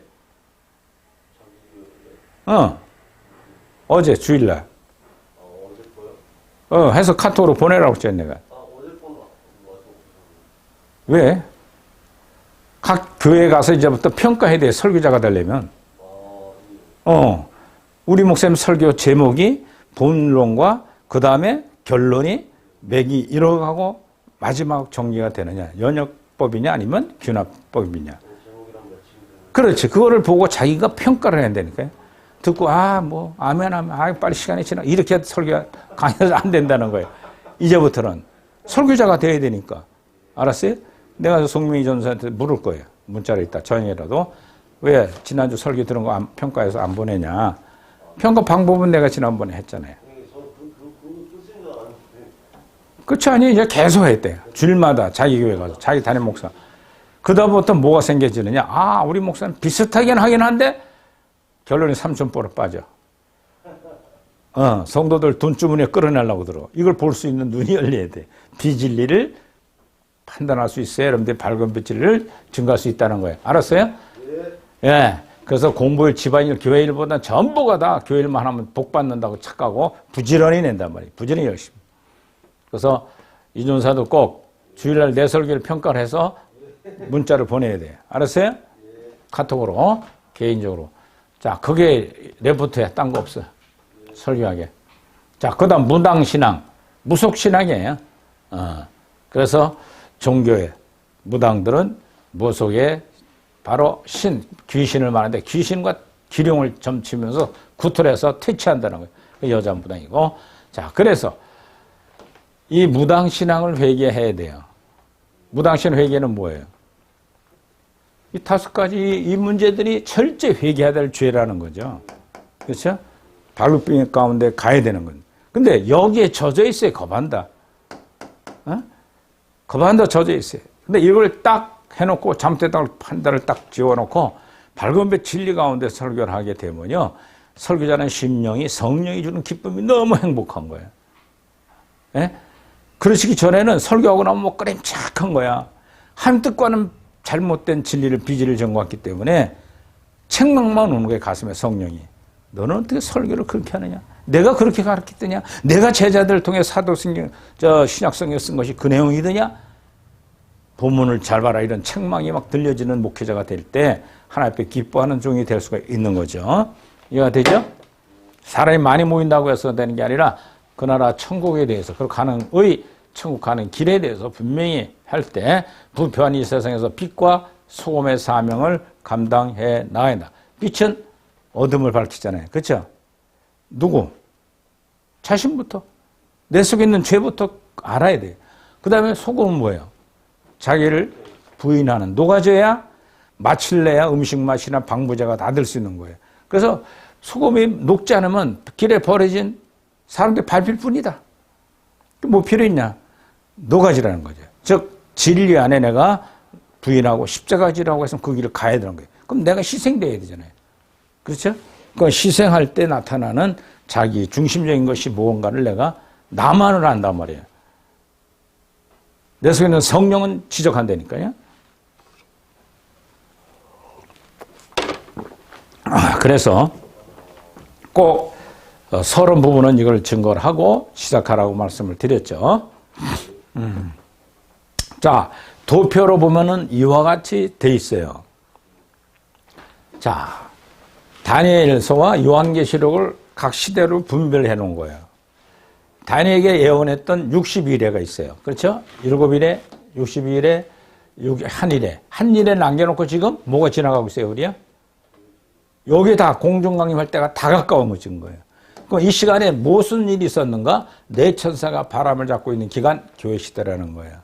어제 주일날. 어제 거요? 해서 카톡으로 보내라고 했잖아, 내가. 어제 건 왜? 각 교회 가서 이제부터 평가해야 돼, 설교자가 되려면. 우리 목사님 설교 제목이 본론과 그 다음에 결론이 맥이 이뤄가고 마지막 정리가 되느냐. 연역법이냐 아니면 균합법이냐. 그렇지. 그거를 보고 자기가 평가를 해야 되니까요. 듣고 아멘 하면 빨리 시간이 지나 이렇게 설교가 강의가 안 된다는 거예요. 이제부터는 설교자가 돼야 되니까. 알았어요? 내가 송명희 전사한테 물을 거예요. 문자를 있다 저녁이라도 왜 지난주 설교 들은 거 평가해서 안 보내냐. 평가 방법은 내가 지난번에 했잖아요. 그렇지 아니 이제 계속 했대요. 주일마다 자기 교회 가서 자기 담임 목사. 그다음부터 뭐가 생겨지느냐. 우리 목사는 비슷하긴 하긴 한데 결론이 삼천포로 빠져. 성도들 돈주머니에 끌어내려고 들어. 이걸 볼 수 있는 눈이 열려야 돼. 비진리를 판단할 수 있어야 여러분들이 밝은 빛을 증가할 수 있다는 거예요. 알았어요? 예. 그래서 공부일, 집안일, 교회일보다 전부가 다 교회일만 하면 복 받는다고 착각하고 부지런히 낸단 말이에요. 부지런히 열심히. 그래서 이준사도 꼭 주일날 내 설교를 평가를 해서 문자를 보내야 돼요. 알았어요? 카톡으로, 개인적으로. 자, 그게 레포트야. 딴 거 없어. 설교하게. 자, 그 다음 무당신앙. 무속신앙이에요. 그래서 종교에, 무당들은 무속에 바로 귀신을 말하는데 귀신과 기룡을 점치면서 구틀해서 퇴치한다는 거예요. 그 여자 무당이고. 자, 그래서 이 무당신앙을 회개해야 돼요. 무당신 회개는 뭐예요? 이 5가지 이 문제들이 철저히 회개해야 될 죄라는 거죠. 그렇죠? 발루빙 가운데 가야 되는 건. 근데 여기에 젖어 있어요, 거반다. 거반다 젖어 있어요. 근데 이걸 딱 해놓고 잠때딱 판단을 딱 지워놓고 밝은 빛 진리 가운데 설교를 하게 되면요. 설교자는 심령이 성령이 주는 기쁨이 너무 행복한 거예요. 예? 그러시기 전에는 설교하고 나면 뭐 끄림착한 거야. 하나님 뜻과는 잘못된 진리를 비지를 전거했기 때문에 책망만 오는 거예요. 가슴에 성령이. 너는 어떻게 설교를 그렇게 하느냐? 내가 그렇게 가르쳤더냐? 내가 제자들을 통해 사도성경, 신약성경 쓴 것이 그 내용이더냐? 본문을 잘 봐라. 이런 책망이 막 들려지는 목회자가 될 때 하나님 앞에 기뻐하는 종이 될 수가 있는 거죠. 이해가 되죠? 사람이 많이 모인다고 해서 되는 게 아니라 그 나라 천국에 대해서, 그 가는 천국 가는 길에 대해서 분명히 할 때 부패한 이 세상에서 빛과 소금의 사명을 감당해 나가야 한다. 빛은 어둠을 밝히잖아요. 그렇죠? 누구? 자신부터. 내 속에 있는 죄부터 알아야 돼요. 그 다음에 소금은 뭐예요? 자기를 부인하는, 녹아져야 마칠래야 음식 맛이나 방부제가 다 될 수 있는 거예요. 그래서 소금이 녹지 않으면 길에 버려진 사람들 밟힐 뿐이다. 뭐 필요 있냐? 녹아지라는 거죠. 즉 진리 안에 내가 부인하고 십자가지라고 해서 그 길을 가야 되는 거예요. 그럼 내가 희생돼야 되잖아요. 그렇죠? 그 희생할 때 나타나는 자기 중심적인 것이 무언가를 내가 나만을 안단 말이에요. 내 속에 있는 성령은 지적한다니까요. 그래서 꼭 서론 부분은 이걸 증거를 하고 시작하라고 말씀을 드렸죠. 자, 도표로 보면은 이와 같이 돼 있어요. 자, 다니엘서와 요한계시록을 각 시대로 분별해 놓은 거예요. 다니엘에게 예언했던 60일에가 있어요. 그렇죠? 7일에, 60일에, 한 일에 남겨놓고 지금 뭐가 지나가고 있어요, 우리야? 여기 다 공중강림할 때가 다 가까워진 거예요. 그럼 이 시간에 무슨 일이 있었는가? 네 천사가 바람을 잡고 있는 기간, 교회 시대라는 거예요.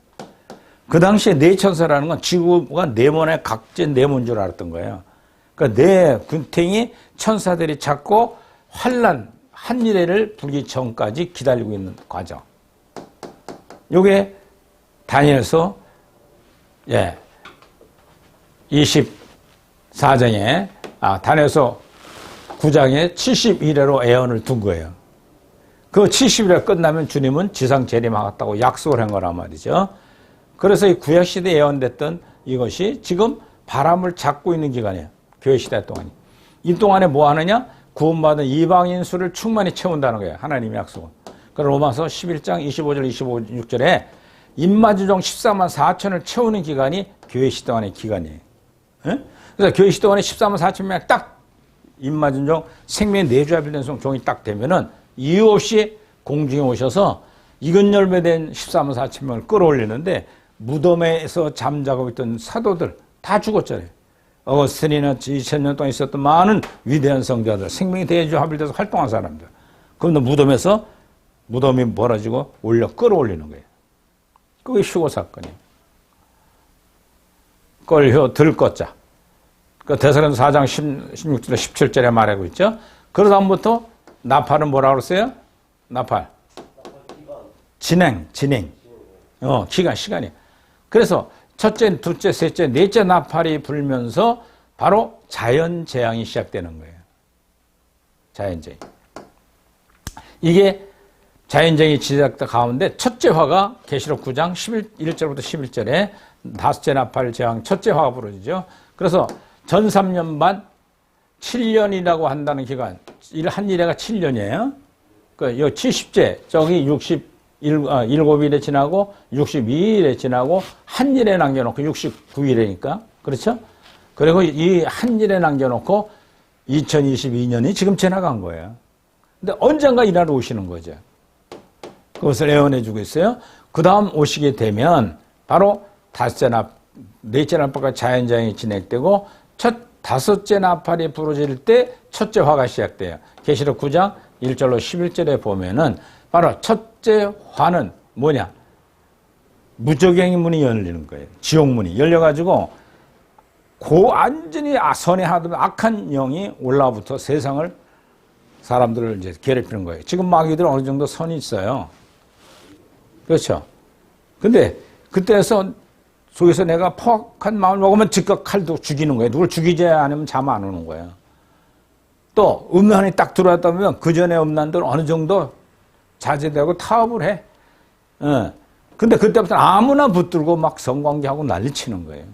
그 당시에 네 천사라는 건 지구가 네모의 각진 네모인 줄 알았던 거예요. 그러니까 네 군탱이 천사들이 잡고 환란, 한일회를 불기 전까지 기다리고 있는 과정. 요게 다니엘서 24장에 다니엘서 9장에 70일회로 예언을 둔 거예요. 그 70일회 끝나면 주님은 지상 재림하겠다고 약속을 한 거란 말이죠. 그래서 이 구약시대에 예언됐던 이것이 지금 바람을 잡고 있는 기간이에요. 교회시대 동안이. 이 동안에 뭐 하느냐? 구원받은 이방인 수를 충만히 채운다는 거예요. 하나님의 약속은. 그 로마서 11장 25절 26절에 임마주종 14만 4천을 채우는 기간이 교회시대 동안의 기간이에요. 그래서 교회시대 동안에 14만 4천 명 딱 임마준종 생명의 내주합일된 종이 딱 되면은 이유 없이 공중에 오셔서 익은 열매된 14만 4천 명을 끌어올리는데 무덤에서 잠자고 있던 사도들 다 죽었잖아요. 어거스틴이나 2000년 동안 있었던 많은 위대한 성자들, 생명의 대주합일돼서 활동한 사람들. 그런데 무덤이 벌어지고 끌어올리는 거예요. 그게 휴거 사건이에요. 껄효 들것자. 그 대사전서 4장 16절에 17절에 말하고 있죠. 그 다음부터 나팔은 뭐라고 그랬어요? 나팔. 진행. 기간, 시간이. 그래서 첫째, 둘째, 셋째, 넷째 나팔이 불면서 바로 자연재앙이 시작되는 거예요. 자연재앙. 이게 자연재앙이 시작된 가운데 첫째 화가 계시록 9장 1절부터 11절에 다섯째 나팔 재앙 첫째 화가 부러지죠. 그래서 전 3년 반 7년이라고 한다는 기간, 한 일회가 7년이에요. 그, 요 70제, 저기 7일에 지나고 62일에 지나고 한 일에 남겨놓고 69일이니까. 그렇죠? 그리고 이 한 일에 남겨놓고 2022년이 지금 지나간 거예요. 근데 언젠가 일하러 오시는 거죠. 그것을 애원해 주고 있어요. 그 다음 오시게 되면 바로 다섯째 넷째 나팔까지 자연장이 진행되고 다섯째 나팔이 부러질 때 첫째 화가 시작돼요. 계시록 9장 1절로 11절에 보면은 바로 첫째 화는 뭐냐? 무적행의 문이 열리는 거예요. 지옥문이 열려가지고 완전히 선해하던 악한 영이 올라부터 세상을 사람들을 이제 괴롭히는 거예요. 지금 마귀들은 어느 정도 선이 있어요. 그렇죠? 근데 그때에서 속에서 내가 포악한 마음을 먹으면 즉각 칼도 죽이는 거예요. 누굴 죽이지 않으면 잠 안 오는 거예요. 또 음란이 딱 들어왔다면 그 전에 음란들은 어느 정도 자제되고 타협을 해. 근데 그때부터 아무나 붙들고 막 성관계하고 난리치는 거예요.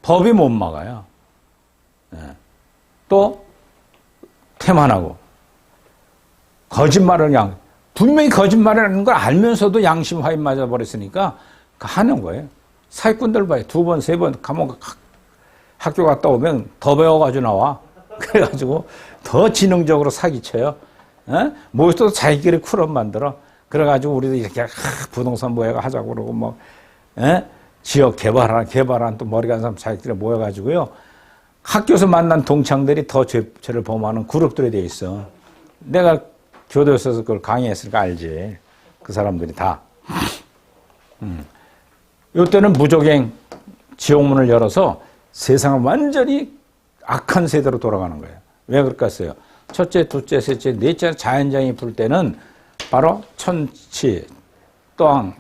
법이 못 막아요. 또 태만하고 거짓말을 분명히 거짓말을 하는 걸 알면서도 양심 화인 맞아 버렸으니까 하는 거예요. 사기꾼들 봐요. 2번, 3번 감옥 학교 갔다 오면 더 배워가지고 나와. 그래가지고 더 지능적으로 사기쳐요. 뭐또 자기끼리 쿠럼 만들어. 그래가지고 우리도 이렇게 부동산 모여가 하자고 그러고 뭐 지역 개발한 또 머리 간 사람 자기끼리 모여가지고요. 학교에서 만난 동창들이 더 죄를 범하는 그룹들이 돼 있어. 내가 교도소에서 그걸 강의했으니까 알지. 그 사람들이 다. 이때는 무적행 지옥문을 열어서 세상을 완전히 악한 세대로 돌아가는 거예요. 왜 그럴까요? 첫째, 둘째, 셋째, 넷째 자연장이 불 때는 바로 천치,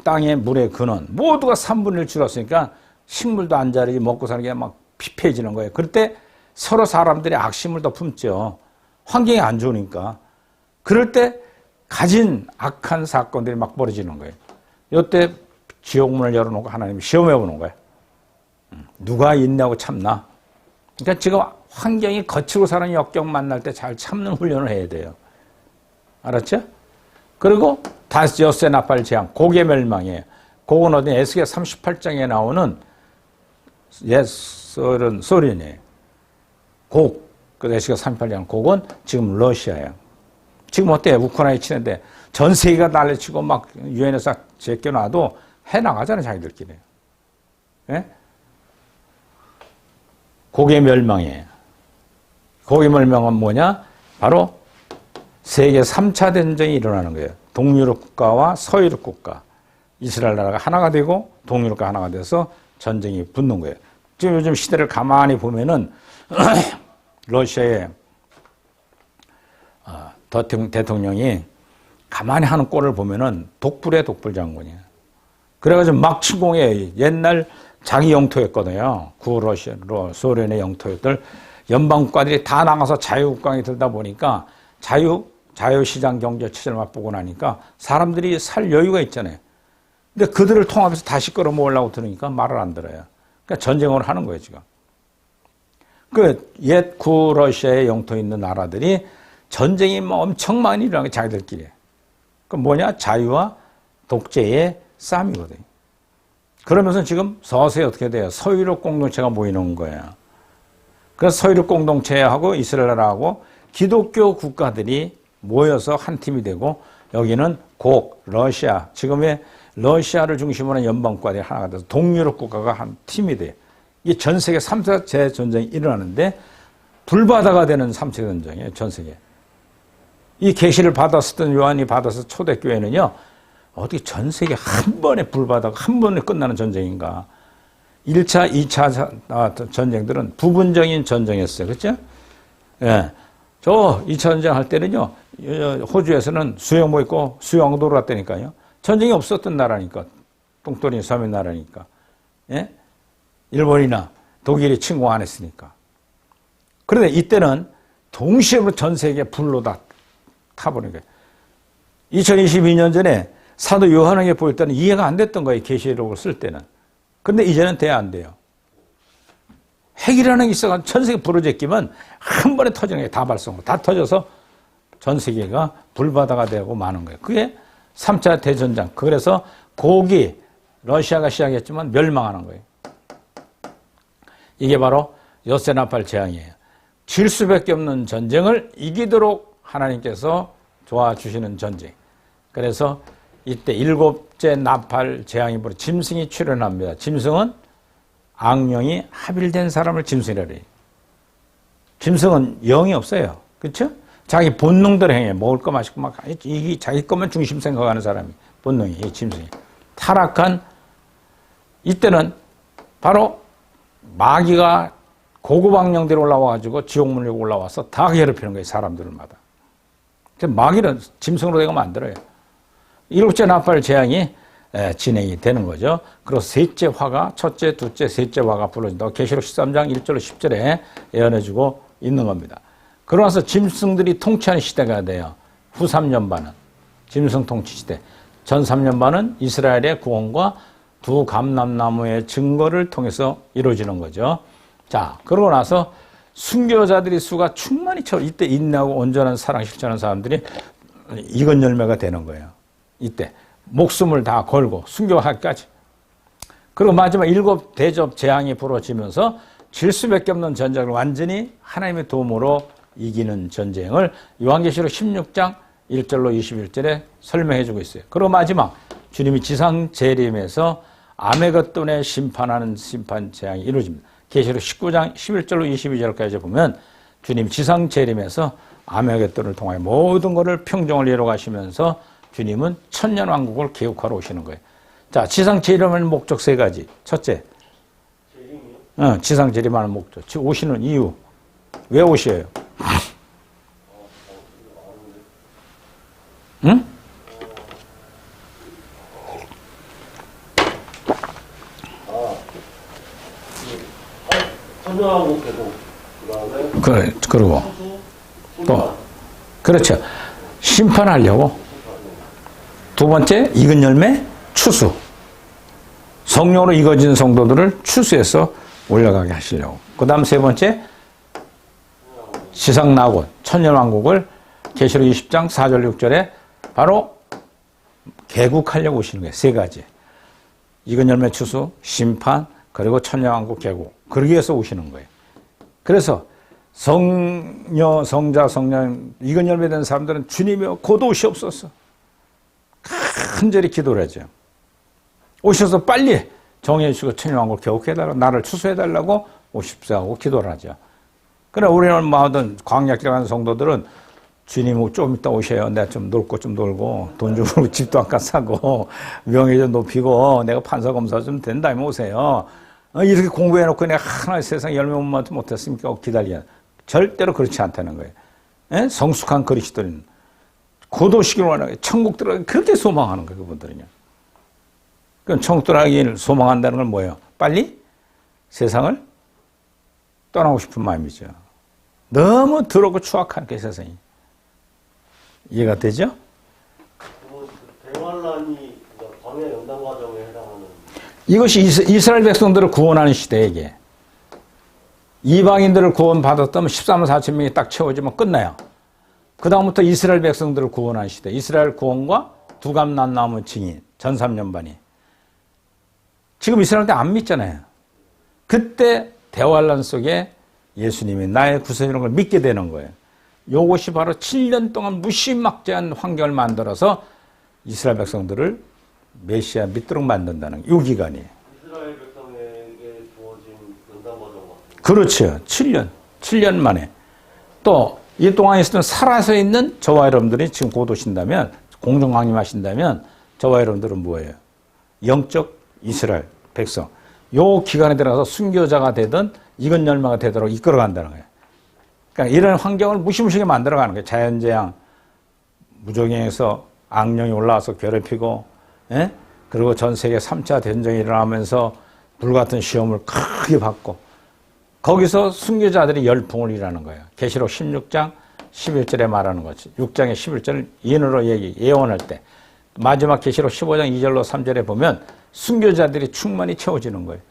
땅의 물의 근원 모두가 3분의 1 줄었으니까 식물도 안 자라지 먹고 사는 게 막 피폐해지는 거예요. 그럴 때 서로 사람들이 악심을 더 품죠. 환경이 안 좋으니까. 그럴 때 가진 악한 사건들이 막 벌어지는 거예요. 이때 지옥문을 열어놓고 하나님이 시험해 보는 거예요. 누가 인내하고 참나. 그러니까 지금 환경이 거칠고 사는 역경 만날 때 잘 참는 훈련을 해야 돼요. 알았죠? 그리고 다시 여섯째 나팔 재앙, 고개 멸망이에요. 그건 어디 에스겔 38장에 나오는 소련이에요. 그 에스겔 38장 곡은 지금 러시아예요. 지금 어때요? 우크라이나 치는데 전 세계가 난리치고 막 유엔에서 제껴놔도 해나가잖아요, 자기들끼리. 예? 고개 멸망이에요. 고개 멸망은 뭐냐? 바로 세계 3차 대전이 일어나는 거예요. 동유럽 국가와 서유럽 국가. 이스라엘 나라가 하나가 되고 동유럽과 하나가 돼서 전쟁이 붙는 거예요. 지금 요즘 시대를 가만히 보면은 러시아의 대통령이 가만히 하는 꼴을 보면은 독불의 독불 장군이에요. 그래가지고 막 침공해. 옛날 자기 영토였거든요. 소련의 영토였던 연방국가들이 다 나가서 자유국가에 들다 보니까 자유시장 경제 체제를 맛보고 나니까 사람들이 살 여유가 있잖아요. 근데 그들을 통합해서 다시 끌어모으려고 들으니까 말을 안 들어요. 그러니까 전쟁을 하는 거예요, 지금. 옛 구러시아의 영토에 있는 나라들이 전쟁이 뭐 엄청 많이 일어나는 게 자기들끼리. 그 뭐냐? 자유와 독재의 싸움이거든요. 그러면서 지금 서서히 어떻게 돼요? 서유럽 공동체가 모이는 거예요. 그래서 서유럽 공동체하고 이스라엘하고 기독교 국가들이 모여서 한 팀이 되고 여기는 러시아, 지금의 러시아를 중심으로 한 연방국가들이 하나가 돼서 동유럽 국가가 한 팀이 돼요. 이게 전 세계 3차 전쟁이 일어나는데 불바다가 되는 3차 전쟁이에요, 전 세계. 이 계시를 받았었던 요한이 받아서 초대교회는요, 어떻게 전 세계 한 번에 불바다가 한 번에 끝나는 전쟁인가. 1차, 2차 전쟁들은 부분적인 전쟁이었어요. 그렇죠? 예. 저 2차 전쟁 할 때는요, 호주에서는 수영복 입고 수영도로 갔다니까요. 전쟁이 없었던 나라니까. 똥돌이 섬의 나라니까. 예? 일본이나 독일이 침공 안 했으니까. 그런데 이때는 동시에 전 세계 불로 다 타버린 거예요. 2022년 전에 사도 요한에게 보일 때는 이해가 안 됐던 거예요. 계시록을 쓸 때는. 근데 이제는 돼 안 돼요. 핵이라는 게 있어가 전 세계 부러져 끼면 한 번에 터지는 게 다 발성으로 다 터져서 전 세계가 불바다가 되고 마는 거예요. 그게 3차 대전장. 그래서 고기 러시아가 시작했지만 멸망하는 거예요. 이게 바로 엿새나팔 재앙이에요. 질 수밖에 없는 전쟁을 이기도록 하나님께서 도와주시는 전쟁. 그래서 이때 7째 나팔 재앙이 벌어 짐승이 출현합니다. 짐승은 악령이 합일된 사람을 짐승이라 그래요. 짐승은 영이 없어요. 그렇죠? 자기 본능대로 행해. 먹을 거 마실 거 막 이게 자기 것만 중심 생각하는 사람이 본능이 이 짐승이. 타락한 이때는 바로 마귀가 고급 악령들이 올라와가지고 지옥문을 올라와서 다 괴롭히는 거예요. 사람들마다. 마귀는 짐승으로 되고 만들어요. 7째 나팔 재앙이 진행이 되는 거죠. 그리고 셋째 화가 첫째, 둘째, 셋째 화가 불러진다고 계시록 13장 1절로 10절에 예언해주고 있는 겁니다. 그러고 나서 짐승들이 통치하는 시대가 돼요. 후 3년반은 짐승 통치 시대. 전 3년반은 이스라엘의 구원과 두 감람나무의 증거를 통해서 이루어지는 거죠. 자, 그러고 나서 순교자들의 수가 충만히 채워 이때 인내하고 온전한 사랑 실천하는 사람들이 익은 열매가 되는 거예요. 이때 목숨을 다 걸고 순교하기까지. 그리고 마지막 7 대접 재앙이 벌어지면서 질 수밖에 없는 전쟁을 완전히 하나님의 도움으로 이기는 전쟁을 요한계시록 16장 1절로 21절에 설명해 주고 있어요. 그리고 마지막 주님이 지상 재림에서 아메겟돈에 심판하는 심판 재앙이 이루어집니다. 계시록 19장 11절로 22절까지 보면 주님 지상 재림에서 아메겟돈을 통하여 모든 것을 평정을 이루어 가시면서 주님은 천년 왕국을 개국하러 오시는 거예요. 자, 지상 재림하는 목적 3가지. 첫째, 지상 재림하는 목적. 오시는 이유. 왜 오셔요? 응? 천년왕국 개국. 그다음에 그리고 또 그렇죠. 심판하려고. 두 번째, 익은 열매 추수. 성령으로 익어진 성도들을 추수해서 올라가게 하시려고. 그 다음 세 번째, 지상 낙원, 천년왕국을 계시록 20장 4절 6절에 바로 개국하려고 오시는 거예요. 3가지. 익은 열매 추수, 심판, 그리고 천년왕국 개국. 그러기 위해서 오시는 거예요. 그래서 성녀, 성자, 성령, 익은 열매 된 사람들은 주님이여 곧 오시옵소서. 간절히 기도를 하죠. 오셔서 빨리 정해 주시고 천년왕국을 개국해달라고, 나를 추수해달라고 오십시오 하고 기도를 하죠. 그러나 우리는 뭐하든 광야길 가는 성도들은 주님 좀 이따 오셔요. 내가 좀 놀 거 좀 놀고 돈 좀 벌고 집도 아까 사고 명예 좀 높이고 내가 판사 검사 좀 된 다음에 오세요. 이렇게 공부해놓고 내가 하나의 세상 열매 못했으니까 기다려. 절대로 그렇지 않다는 거예요. 에? 성숙한 그리스도인 곧 오시기를 원하고 천국 들어가기 그렇게 소망하는 거예요. 그분들은요. 그럼 천국 들어가기를 소망한다는 건 뭐예요? 빨리 세상을 떠나고 싶은 마음이죠. 너무 더럽고 추악한 그 세상이. 이해가 되죠? 대환란이 광야 연단 과정에 해당하는 이것이 이스라엘 백성들을 구원하는 시대에게 이방인들을 구원받았다면 13만 4천 명이 딱 채워지면 끝나요. 그 다음부터 이스라엘 백성들을 구원하는 시대. 이스라엘 구원과 두감남나무 증인 전 3년반이. 지금 이스라엘 때 안 믿잖아요. 그때 대환란 속에 예수님이 나의 구세주라는 걸 믿게 되는 거예요. 이것이 바로 7년 동안 무시막지한 환경을 만들어서 이스라엘 백성들을 메시아 믿도록 만든다는 이 기간이에요. 이스라엘 백성에게 주어진 연단 과정 같은. 그렇죠. 7년 만에. 또 이 동안 있으면 살아서 있는 저와 여러분들이 지금 곧 오신다면, 공중 강림하신다면 저와 여러분들은 뭐예요? 영적 이스라엘 백성. 요 기간에 들어가서 순교자가 되든 익은 열매가 되도록 이끌어간다는 거예요. 그러니까 이런 환경을 무시무시하게 만들어가는 거예요. 자연재앙, 무적행에서 악령이 올라와서 괴롭히고, 예? 그리고 전 세계 3차 대전쟁이 일어나면서 불같은 시험을 크게 받고, 거기서 순교자들이 열풍을 일하는 거예요. 계시록 16장 11절에 말하는 거지. 6장의 11절을 인으로 예언할 때. 마지막 계시록 15장 2절로 3절에 보면 순교자들이 충만히 채워지는 거예요.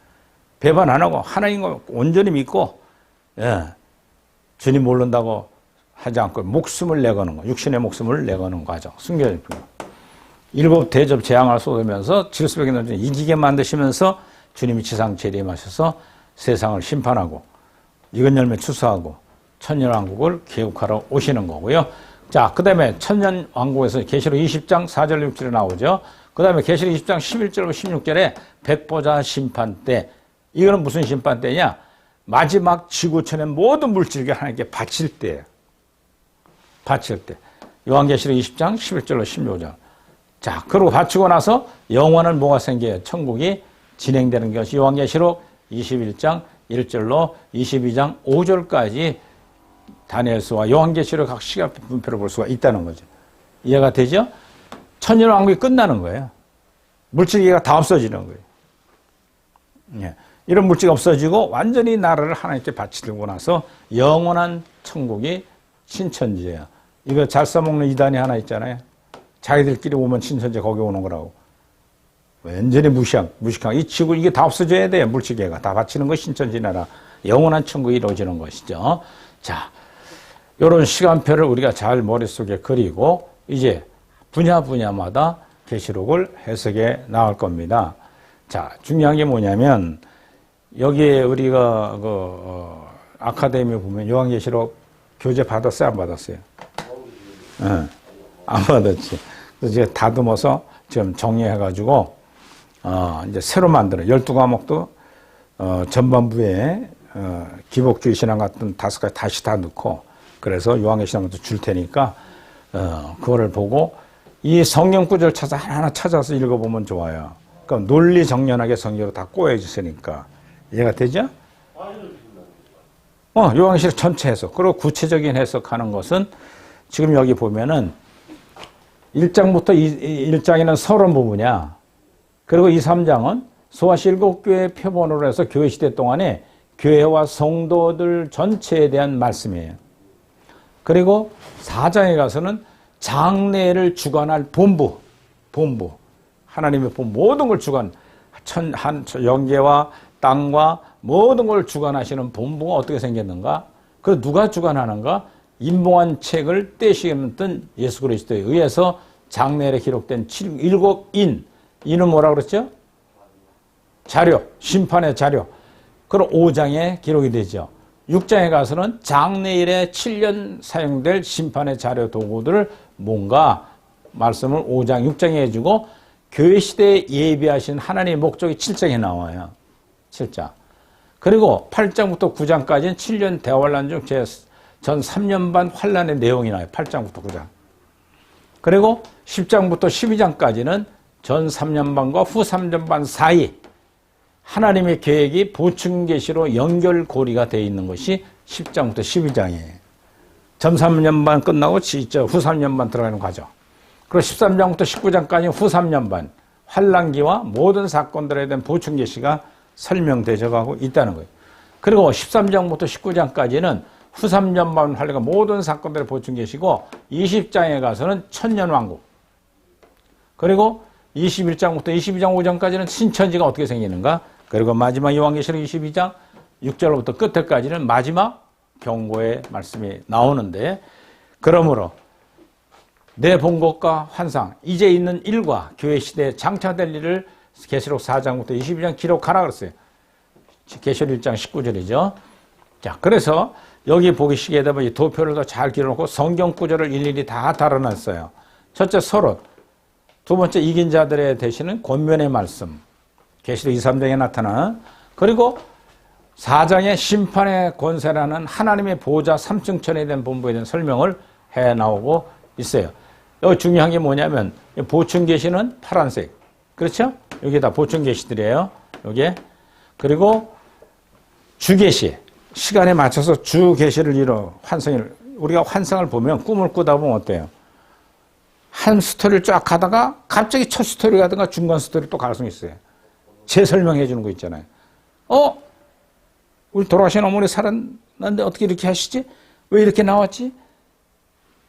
배반 안 하고 하나님을 온전히 믿고 주님 모른다고 하지 않고 목숨을 내거는 거, 육신의 목숨을 내거는 과정, 순교의 일곱 대접 재앙을 쏟으면서 질서벽에 넣어 이기게 만드시면서 주님이 지상 재림하셔서 세상을 심판하고 익은 열매 추수하고 천년왕국을 개국하러 오시는 거고요. 자, 그 다음에 천년왕국에서 계시록 20장 4절 6절에 나오죠. 그 다음에 계시록 20장 11절부터 16절에 백보자 심판 때, 이거는 무슨 심판 때냐? 마지막 지구촌의 모든 물질을 하나님께 바칠 때예요. 바칠 때. 요한계시록 20장 11절로 16절. 자, 그리고 바치고 나서 영원한 뭐가 생겨요? 천국이 진행되는 것이 요한계시록 21장 1절로 22장 5절까지 다니엘서와 요한계시록 각 시간 분표를 볼 수가 있다는 거죠. 이해가 되죠? 천년왕국이 끝나는 거예요. 물질계가 다 없어지는 거예요. 예. 이런 물질이 없어지고 완전히 나라를 하나님께 바치고 나서 영원한 천국이 신천지예요. 이거 잘 써먹는 이단이 하나 있잖아요. 자기들끼리 오면 신천지 거기 오는 거라고. 완전히 무식하고 이 지구 이게 다 없어져야 돼요. 물질계가 다 바치는 것이 신천지 나라. 영원한 천국이 이루어지는 것이죠. 자, 이런 시간표를 우리가 잘 머릿속에 그리고 이제 분야마다 계시록을 해석해 나갈 겁니다. 자, 중요한 게 뭐냐면 여기에 우리가 아카데미에 보면 요한계시록 교재 받았어요? 안 받았어요? 안 받았지. 그래서 제가 다듬어서 지금 정리해가지고 이제 새로 만들어 12과목도 전반부에 기복주의 신앙 같은 5가지 다시 다 넣고 그래서 요한계시록도 줄 테니까 그거를 보고 이 성경 구절을 하나하나 찾아서 읽어보면 좋아요. 그러니까 논리 정연하게 성경으로 다 꼬여 있으니까 이해가 되죠? 요한계시록 전체 해석. 그리고 구체적인 해석하는 것은 지금 여기 보면은 1장부터 1장에는 서론 부분이야. 그리고 2, 3장은 소아시 7교회 표본으로 해서 교회 시대 동안에 교회와 성도들 전체에 대한 말씀이에요. 그리고 4장에 가서는 장래를 주관할 본부. 하나님의 본부. 모든 걸 영계와 땅과 모든 걸 주관하시는 본부가 어떻게 생겼는가? 그리고 누가 주관하는가? 인봉한 책을 떼시는 예수 그리스도에 의해서 장래에 기록된 7인. 이는 뭐라 그랬죠? 자료, 심판의 자료. 그럼 5장에 기록이 되죠. 6장에 가서는 장래일에 7년 사용될 심판의 자료 도구들을 뭔가 말씀을 5장, 6장에 해주고 교회 시대에 예비하신 하나님의 목적이 7장에 나와요. 7장. 그리고 8장부터 9장까지는 7년 대환란 중 전 3년 반 환란의 내용이 나와요. 8장부터 9장. 그리고 10장부터 12장까지는 전 3년 반과 후 3년 반 사이 하나님의 계획이 보충계시로 연결고리가 되어 있는 것이 10장부터 12장이에요. 전 3년 반 끝나고 후 3년 반 들어가는 과정. 그리고 13장부터 19장까지 후 3년 반 환란기와 모든 사건들에 대한 보충계시가 설명되어 가고 있다는 거예요. 그리고 13장부터 19장까지는 후 3년 반 환란과 모든 사건들의 보충계시고 20장에 가서는 천년왕국. 그리고 21장부터 22장 5장까지는 신천지가 어떻게 생기는가. 그리고 마지막 요한계시록 22장 6절로부터 끝에까지는 마지막 경고의 말씀이 나오는데 그러므로 내 본 것과 환상, 이제 있는 일과 교회 시대에 장차될 일을 계시록 4장부터 22장 기록하라 그랬어요. 계시록 1장 19절이죠. 자, 그래서 여기 보시게 되면 이 도표를 더 잘 기록하고 성경 구절을 일일이 다 달아놨어요. 첫째 서론, 두 번째 이긴 자들의 되시는 권면의 말씀, 계시록 2, 3장에 나타나, 그리고 4장의 심판의 권세라는 하나님의 보좌 3층천에 대한 본부에 대한 설명을 해 나오고 있어요. 여기 중요한 게 뭐냐면 보충 계시는 파란색, 그렇죠? 여기 다 보충 계시들이에요. 여기. 그리고 주계시, 시간에 맞춰서 주계시를 이뤄 환상을, 우리가 환상을 보면 꿈을 꾸다 보면 어때요? 한 스토리를 쫙 하다가 갑자기 첫 스토리 가든가 중간 스토리 또 가능성이 있어요. 재설명해 주는 거 있잖아요. 우리 돌아가신 어머니 살았는데 어떻게 이렇게 하시지? 왜 이렇게 나왔지?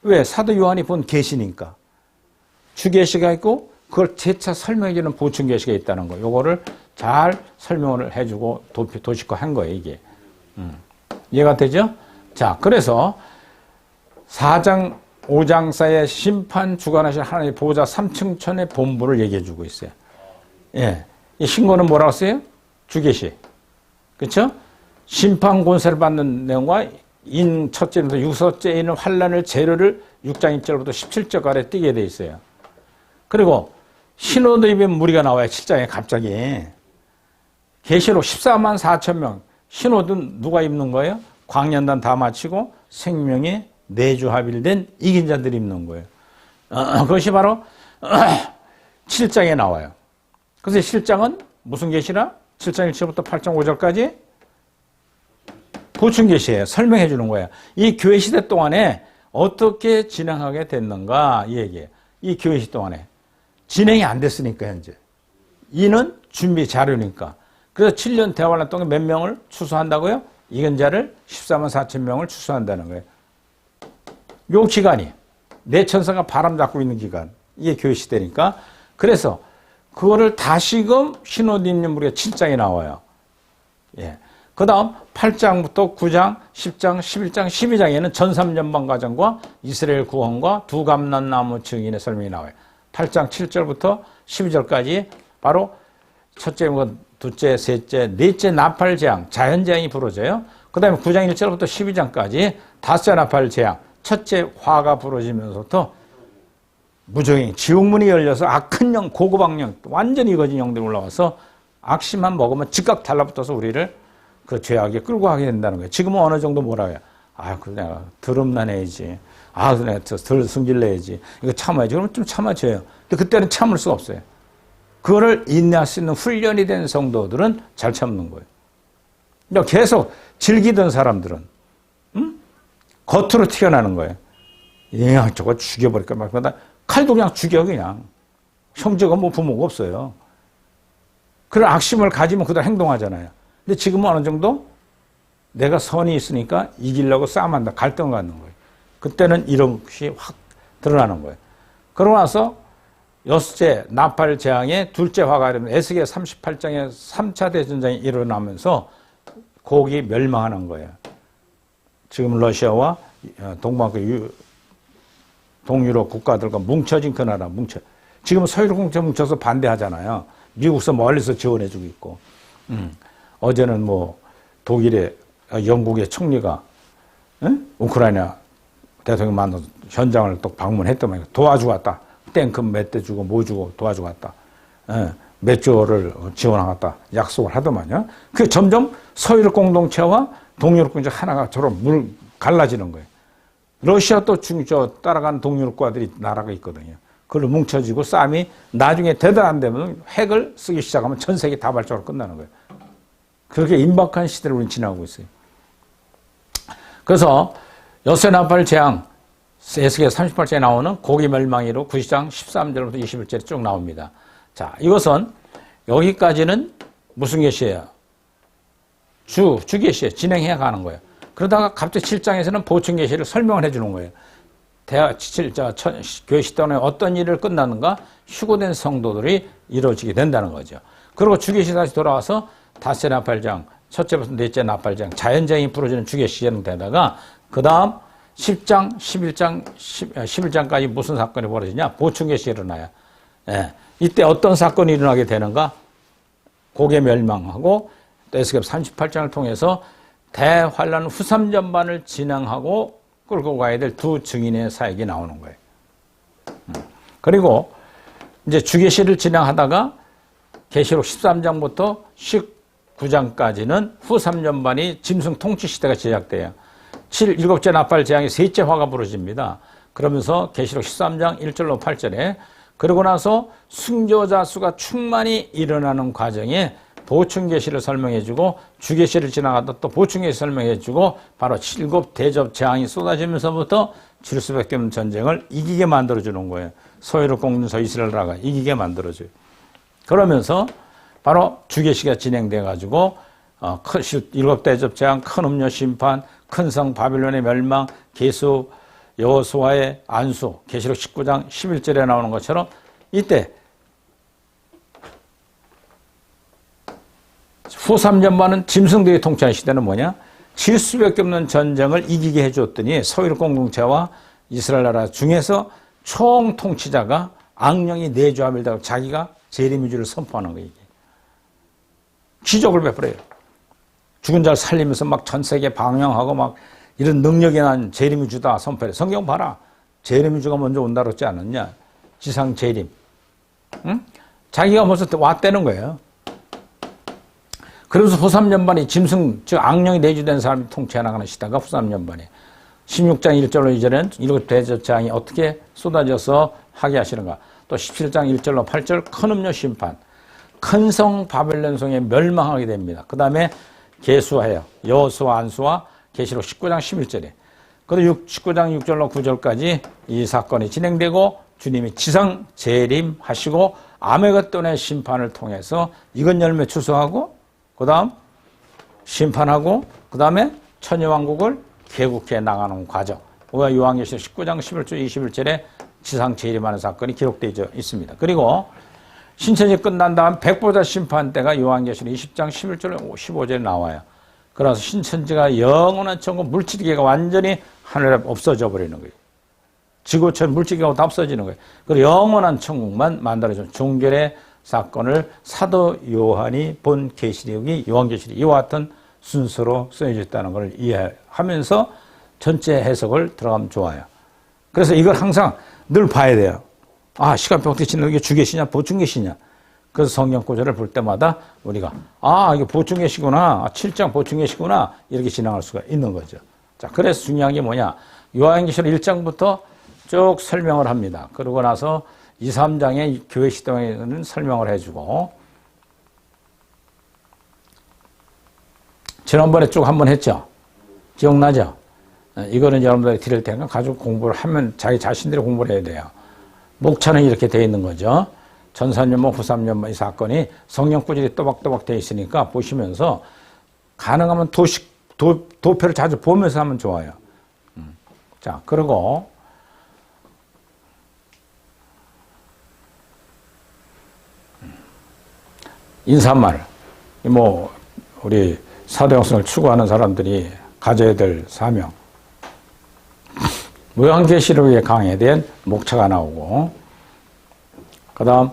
왜? 사도 요한이 본 계시니까. 주계시가 있고 그걸 재차 설명해 주는 보충 계시가 있다는 거. 요거를 잘 설명을 해주고 도식화한 거예요, 이게. 이해가 되죠? 자, 그래서 4장, 5장 사이에 심판 주관하실 하나님의 보호자 삼층천의 본부를 얘기해 주고 있어요. 예. 이 신고는 뭐라고 써요? 주계시. 그쵸? 심판 권세를 받는 내용과 첫째부터 유서째 있는 환란을 재료를 6장 1절부터 17절 아래 띄게 돼 있어요. 그리고 신호도 입에 무리가 나와요. 7장에 갑자기. 계시록 14만 4천 명. 신호도 누가 입는 거예요? 광년단 다 마치고 생명에 내주합일된 이긴 자들이 입는 거예요. 그것이 바로 7장에 나와요. 그래서 7장은 무슨 계시라? 7장 1절부터 8장 5절까지 보충 계시예요. 설명해 주는 거예요. 이 교회 시대 동안에 어떻게 진행하게 됐는가 이 얘기예요. 이 교회 시대 동안에 진행이 안 됐으니까 현재. 이는 준비 자료니까. 그래서 7년 대환란 동안 몇 명을 추수한다고요? 이긴 자를 14만 4천 명을 추수한다는 거예요. 요 기간이 내 천사가 바람 잡고 있는 기간. 이게 교회 시대니까. 그래서 그거를 다시금 신호도 있는 무리가 7장에 나와요. 예. 그 다음 8장부터 9장, 10장, 11장, 12장에는 전삼전방 과정과 이스라엘 구원과 두 감람나무 증인의 설명이 나와요. 8장 7절부터 12절까지 바로 첫째, 둘째, 셋째, 넷째 나팔재앙, 자연재앙이 벌어져요. 그 다음에 9장 1절부터 12장까지 다섯째 나팔재앙, 첫째 화가 벌어지면서부터 무정행, 지옥문이 열려서 악한 영, 고고방령, 완전히 이거진 영들이 올라와서 악심만 먹으면 즉각 달라붙어서 우리를 그 죄악에 끌고 가게 된다는 거예요. 지금은 어느 정도 뭐라고 해요? 아, 그 내가 드럼나 내야지. 아, 내가 덜 승질 내야지. 이거 참아야지. 그러면 좀 참아줘요. 근데 그때는 참을 수가 없어요. 그거를 인내할 수 있는 훈련이 된 성도들은 잘 참는 거예요. 그러니까 계속 즐기던 사람들은, 겉으로 튀어나오는 거예요. 야, 저거 죽여버릴까 막 그러다 칼도 그냥 죽여, 그냥. 형제가 뭐 부모가 없어요. 그런 악심을 가지면 그대로 행동하잖아요. 근데 지금은 어느 정도 내가 선이 있으니까 이기려고 싸움한다. 갈등을 갖는 거예요. 그때는 이런 것이 확 드러나는 거예요. 그러고 나서 여섯째 나팔 재앙의 둘째 화가 되면 에스겔 38장에 3차 대전쟁이 일어나면서 곡이 멸망하는 거예요. 지금 러시아와 동유럽 국가들과 뭉쳐진 그 나라 지금 서유럽 뭉쳐서 반대하잖아요. 미국서 멀리서 지원해주고 있고. 어제는 뭐 독일의 영국의 총리가 우크라이나 대통령 만나서 현장을 또 방문했더만 도와주고 왔다. 탱크 몇 대 주고 뭐 주고 도와주고 왔다. 몇 조를 지원하겠다 약속을 하더만요. 그게 점점 서유럽 공동체와 동유럽 공동체 하나가 서로 갈라지는 거예요. 러시아 또 따라가는 동유럽 국가들이 나라가 있거든요. 그걸로 뭉쳐지고 싸움이 나중에 대단 안 되면 핵을 쓰기 시작하면 전 세계 다발적으로 끝나는 거예요. 그렇게 임박한 시대를 우리는 지나고 있어요. 그래서 여섯 나팔 재앙, 에스겔 38장에 나오는 고기 멸망이로 9장 13절부터 21절에 쭉 나옵니다. 자, 이것은 여기까지는 무슨 계시예요? 주 계시예요. 진행해 가는 거예요. 그러다가 갑자기 7장에서는 보충 계시를 설명을 해주는 거예요. 교회 시대에 어떤 일을 끝나는가? 휴고된 성도들이 이루어지게 된다는 거죠. 그리고 주계시 다시 돌아와서 다섯째 나팔장, 첫째부터 넷째 나팔장, 자연재앙이 부러지는 주계시는 되다가 그 다음 10장, 11장까지 무슨 사건이 벌어지냐? 보충계시 일어나요. 예. 이때 어떤 사건이 일어나게 되는가? 고개 멸망하고 에스겔 38장을 통해서 대환란 후 3전반을 진행하고 끌고 가야 될 두 증인의 사역이 나오는 거예요. 그리고 이제 주계시를 진행하다가 계시록 13장부터 19장까지는 후 3전반이 짐승 통치 시대가 시작돼요. 7째 나팔 재앙의 셋째 화가 부러집니다. 그러면서 계시록 13장 1절로 8절에 그러고 나서 순교자 수가 충만히 일어나는 과정에 보충계시를 설명해주고 주계시를 지나가다 또 보충계시 설명해주고 바로 7 대접 재앙이 쏟아지면서부터 질 수밖에 없는 전쟁을 이기게 만들어주는 거예요. 서유럽 공동체 이스라엘 나라가 이기게 만들어줘요. 그러면서 바로 주계시가 진행돼가지고 7 대접 재앙, 큰 음료 심판, 큰 성 바빌론의 멸망, 계수 여호수아의 안수, 계시록 19장 11절에 나오는 것처럼 이때 후 3전반은 짐승들이 통치하는 시대는 뭐냐? 질 수밖에 없는 전쟁을 이기게 해줬더니 서유럽 공동체와 이스라엘 나라 중에서 총 통치자가 악령이 내주함을 당하고 자기가 재림의주를 선포하는 거예요. 이게. 기적을 베풀어요. 죽은 자를 살리면서 막 전 세계 방영하고 막 이런 능력이 난 재림의주다 선포해. 성경 봐라. 재림의주가 먼저 온다 그러지 않았냐? 지상 재림. 응? 자기가 벌써 왔다는 거예요. 그래서 후 3전반이 짐승, 즉 악령이 내주된 사람이 통치해 나가는 시대가 후 3전반이에요. 16장 1절로 2절에는 이렇게 대저장이 어떻게 쏟아져서 하게 하시는가. 또 17장 1절로 8절 큰 음료 심판. 큰 성 바벨론 성에 멸망하게 됩니다. 그 다음에 계수하여 여호수아 안수와 계시록 19장 11절에 그리고 19장 6절로 9절까지 이 사건이 진행되고 주님이 지상 재림하시고 아메겟돈의 심판을 통해서 이건 열매 추수하고 그 다음 심판하고 그 다음에 천여왕국을 개국해 나가는 과정. 우리가 요한계시록 19장 11절 21절에 지상 재림하는 사건이 기록되어 있습니다. 그리고 신천지 끝난 다음 백보자 심판 때가 요한계시록 20장 11절 15절에 나와요. 그래서 신천지가 영원한 천국 물질계가 완전히 하늘에 없어져 버리는 거예요. 지구촌 물질계가 다 없어지는 거예요. 그리고 영원한 천국만 만들어준 종결의 사건을 사도 요한이 본 계시록이 요한계시록 이와 같은 순서로 쓰여져 있다는 걸 이해하면서 전체 해석을 들어가면 좋아요. 그래서 이걸 항상 늘 봐야 돼요. 아, 시간표 어떻게 치는 게 주계시냐, 보충계시냐. 그래서 성경 구절을 볼 때마다 우리가 이게 보충계시구나, 7장 보충계시구나 이렇게 진행할 수가 있는 거죠. 자, 그래서 중요한 게 뭐냐. 요한계시록 1장부터 쭉 설명을 합니다. 그러고 나서 2, 3장의 교회 시대에는 설명을 해주고 지난번에 쭉 한번 했죠. 기억나죠? 이거는 여러분들이 드릴 테니까 가지고 공부를 하면 자기 자신들이 공부를 해야 돼요. 목차는 이렇게 되어 있는 거죠. 전산연모, 후삼연모 이 사건이 성경 구절이 또박또박 되어 있으니까 보시면서 가능하면 도표를 자주 보면서 하면 좋아요. 자, 그리고 인사말, 우리 사도행성을 추구하는 사람들이 가져야 될 사명. 요한계시록의 강의에 대한 목차가 나오고, 그 다음,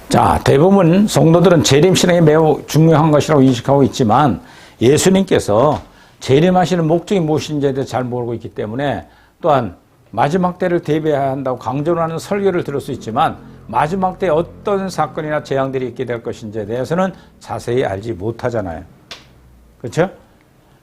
자, 대부분 성도들은 재림신앙이 매우 중요한 것이라고 인식하고 있지만 예수님께서 재림하시는 목적이 무엇인지에 대해 잘 모르고 있기 때문에 또한 마지막 때를 대비해야 한다고 강조를 하는 설교를 들을 수 있지만 마지막 때에 어떤 사건이나 재앙들이 있게 될 것인지에 대해서는 자세히 알지 못하잖아요. 그렇죠?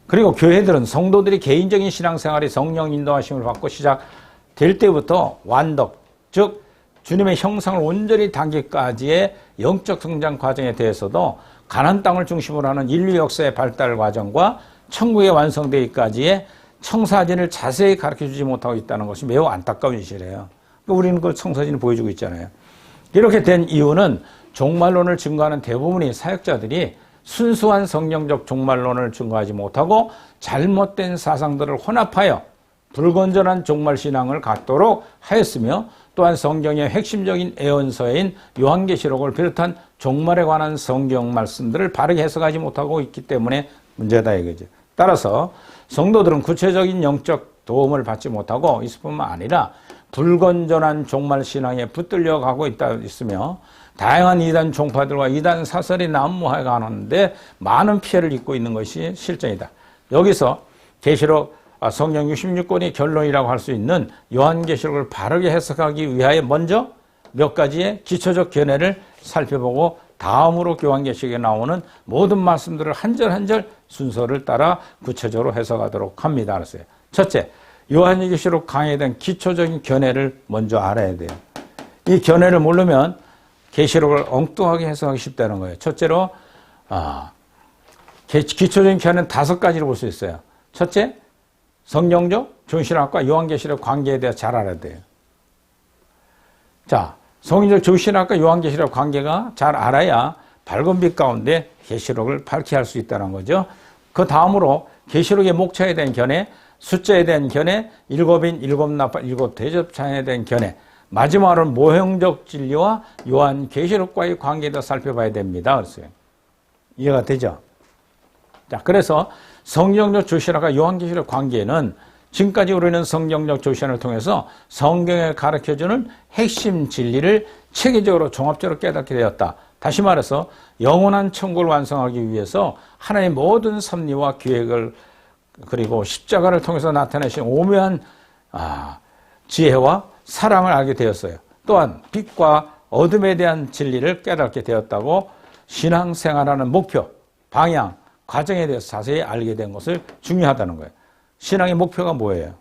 그리고 교회들은 성도들이 개인적인 신앙생활이 성령 인도하심을 받고 시작될 때부터 완덕, 즉 주님의 형상을 온전히 담기까지의 영적 성장 과정에 대해서도 가나안 땅을 중심으로 하는 인류 역사의 발달 과정과 천국의 완성되기까지의 청사진을 자세히 가르쳐주지 못하고 있다는 것이 매우 안타까운 현실이에요. 우리는 그 청사진을 보여주고 있잖아요. 이렇게 된 이유는 종말론을 증거하는 대부분의 사역자들이 순수한 성경적 종말론을 증거하지 못하고 잘못된 사상들을 혼합하여 불건전한 종말신앙을 갖도록 하였으며 또한 성경의 핵심적인 애언서인 요한계시록을 비롯한 종말에 관한 성경 말씀들을 바르게 해석하지 못하고 있기 때문에 문제다 이거죠. 따라서 성도들은 구체적인 영적 도움을 받지 못하고 있을 뿐만 아니라 불건전한 종말신앙에 붙들려 가고 있으며 다양한 이단 종파들과 이단 사설이 난무해 가는데 많은 피해를 입고 있는 것이 실정이다. 여기서 계시록 성경 66권이 결론이라고 할 수 있는 요한계시록을 바르게 해석하기 위하여 먼저 몇 가지의 기초적 견해를 살펴보고 다음으로 요한계시록에 나오는 모든 말씀들을 한 절 한 절 순서를 따라 구체적으로 해석하도록 합니다. 알았어요? 첫째, 요한계시록 강의에 대한 기초적인 견해를 먼저 알아야 돼요. 이 견해를 모르면 계시록을 엉뚱하게 해석하기 쉽다는 거예요. 첫째로 기초적인 견해는 5가지로 볼 수 있어요. 첫째, 성경적 종신학과 요한계시록 관계에 대해 잘 알아야 돼요. 자, 성경적 종신학과 요한계시록 관계가 잘 알아야 밝은 빛 가운데 계시록을 밝게 할 수 있다는 거죠. 그 다음으로 계시록의 목차에 대한 견해, 숫자에 대한 견해, 일곱인, 일곱 나팔, 일곱 대접장에 대한 견해, 마지막으로 모형적 진리와 요한계시록과의 관계도 살펴봐야 됩니다. 그랬어요. 이해가 되죠? 자, 그래서 성경적 조신학과 요한계시록 관계는 지금까지 우리는 성경적 조신을 통해서 성경에 가르쳐주는 핵심 진리를 체계적으로 종합적으로 깨닫게 되었다. 다시 말해서 영원한 천국을 완성하기 위해서 하나님의 모든 섭리와 계획을 그리고 십자가를 통해서 나타내신 오묘한 지혜와 사랑을 알게 되었어요. 또한 빛과 어둠에 대한 진리를 깨닫게 되었다고 신앙생활하는 목표, 방향, 과정에 대해서 자세히 알게 된 것을 중요하다는 거예요. 신앙의 목표가 뭐예요?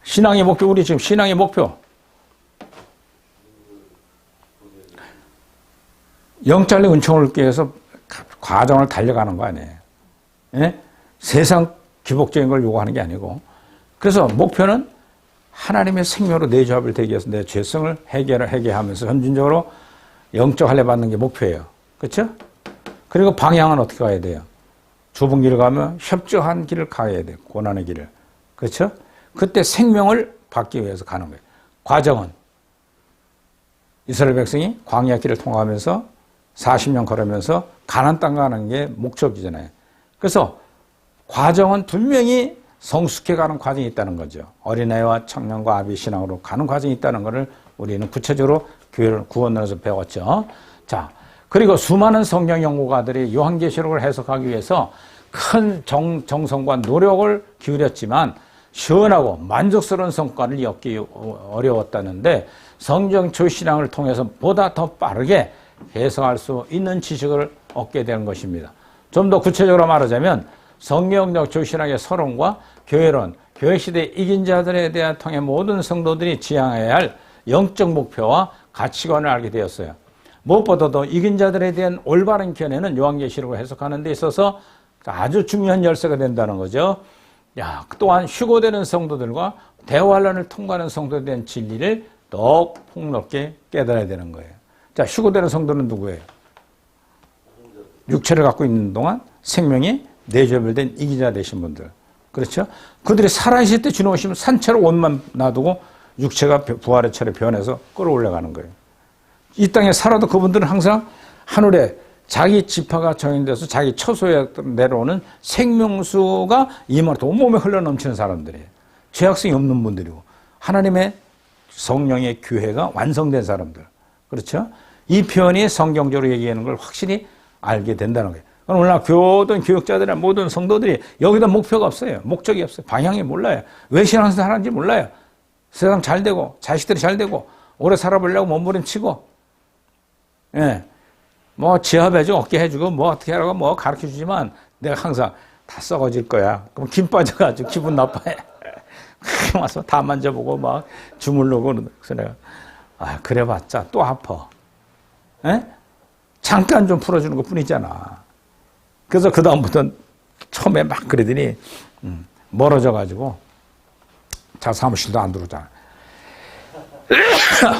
신앙의 목표, 우리 지금 신앙의 목표. 영적인 은총을 얻기 위해서 과정을 달려가는 거 아니에요. 예? 세상 기복적인 걸 요구하는 게 아니고. 그래서 목표는 하나님의 생명으로 내 조합을 되기 위해서 내 죄성을 해결하면서 점진적으로 영적 할례 받는 게 목표예요. 그렇죠? 그리고 방향은 어떻게 가야 돼요? 좁은 길을 가면 협조한 길을 가야 돼요. 고난의 길을. 그렇죠? 그때 생명을 받기 위해서 가는 거예요. 과정은 이스라엘 백성이 광야 길을 통과하면서 40년 걸으면서 가나안 땅 가는 게 목적이잖아요. 그래서 과정은 분명히 성숙해가는 과정이 있다는 거죠. 어린아이와 청년과 아비 신앙으로 가는 과정이 있다는 것을 우리는 구체적으로 교회를 구원론에서 배웠죠. 자, 그리고 수많은 성경 연구가들이 요한계시록을 해석하기 위해서 큰 정성과 노력을 기울였지만 시원하고 만족스러운 성과를 얻기 어려웠다는데 성경 조신앙을 통해서 보다 더 빠르게 해석할 수 있는 지식을 얻게 되는 것입니다. 좀 더 구체적으로 말하자면 성경적 조신학의 서론과 교회론, 교회시대 이긴 자들에 대한 통해 모든 성도들이 지향해야 할 영적 목표와 가치관을 알게 되었어요. 무엇보다도 이긴 자들에 대한 올바른 견해는 요한계시록을 해석하는 데 있어서 아주 중요한 열쇠가 된다는 거죠. 또한 휴고되는 성도들과 대환란을 통과하는 성도에 대한 진리를 더욱 폭넓게 깨달아야 되는 거예요. 자, 휴고되는 성도는 누구예요? 육체를 갖고 있는 동안 생명이 내조별된 이기자 되신 분들. 그렇죠? 그들이 살아있을 때 주님 오시면 산채로 옷만 놔두고 육체가 부활의 철에 변해서 끌어올라가는 거예요. 이 땅에 살아도 그분들은 항상 하늘에 자기 지파가 정인돼서 자기 처소에 내려오는 생명수가 임하고 온몸에 흘러넘치는 사람들이에요. 죄악성이 없는 분들이고 하나님의 성령의 교회가 완성된 사람들. 그렇죠? 이 표현이 성경적으로 얘기하는 걸 확실히 알게 된다는 거예요. 오늘날 모든 교육자들이나 모든 성도들이 여기다 목표가 없어요. 목적이 없어요. 방향이 몰라요. 왜 신앙생활 하는지 몰라요. 세상 잘 되고 자식들이 잘 되고 오래 살아보려고 몸부림치고 뭐 지압해주고 어깨 해주고 뭐 어떻게 하라고 뭐 가르쳐주지만 내가 항상 다 썩어질 거야. 그럼 김 빠져가지고 기분 나빠해. 와서 다 만져보고 막 주물르고 그래서 내가 그래봤자 또 아파. 잠깐 좀 풀어주는 것 뿐이잖아. 그래서 그 다음부터는 처음에 막 그러더니 멀어져가지고 자 사무실도 안 들어오잖아.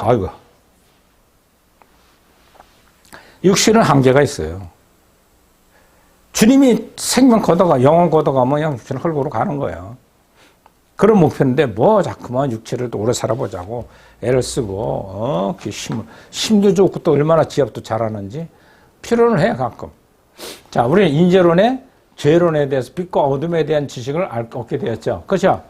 아이고. 육신은 한계가 있어요. 주님이 생명 걷어가 영혼 걷어가면 그냥 육신을 헐고로 가는 거예요. 그런 목표인데 뭐 자꾸만 육체를 또 오래 살아보자고 애를 쓰고 힘도 좋고 또 얼마나 지압도 잘하는지 필요는 해 가끔. 자, 우리는 인재론의 죄론에 대해서 빛과 어둠에 대한 지식을 얻게 되었죠. 그렇죠?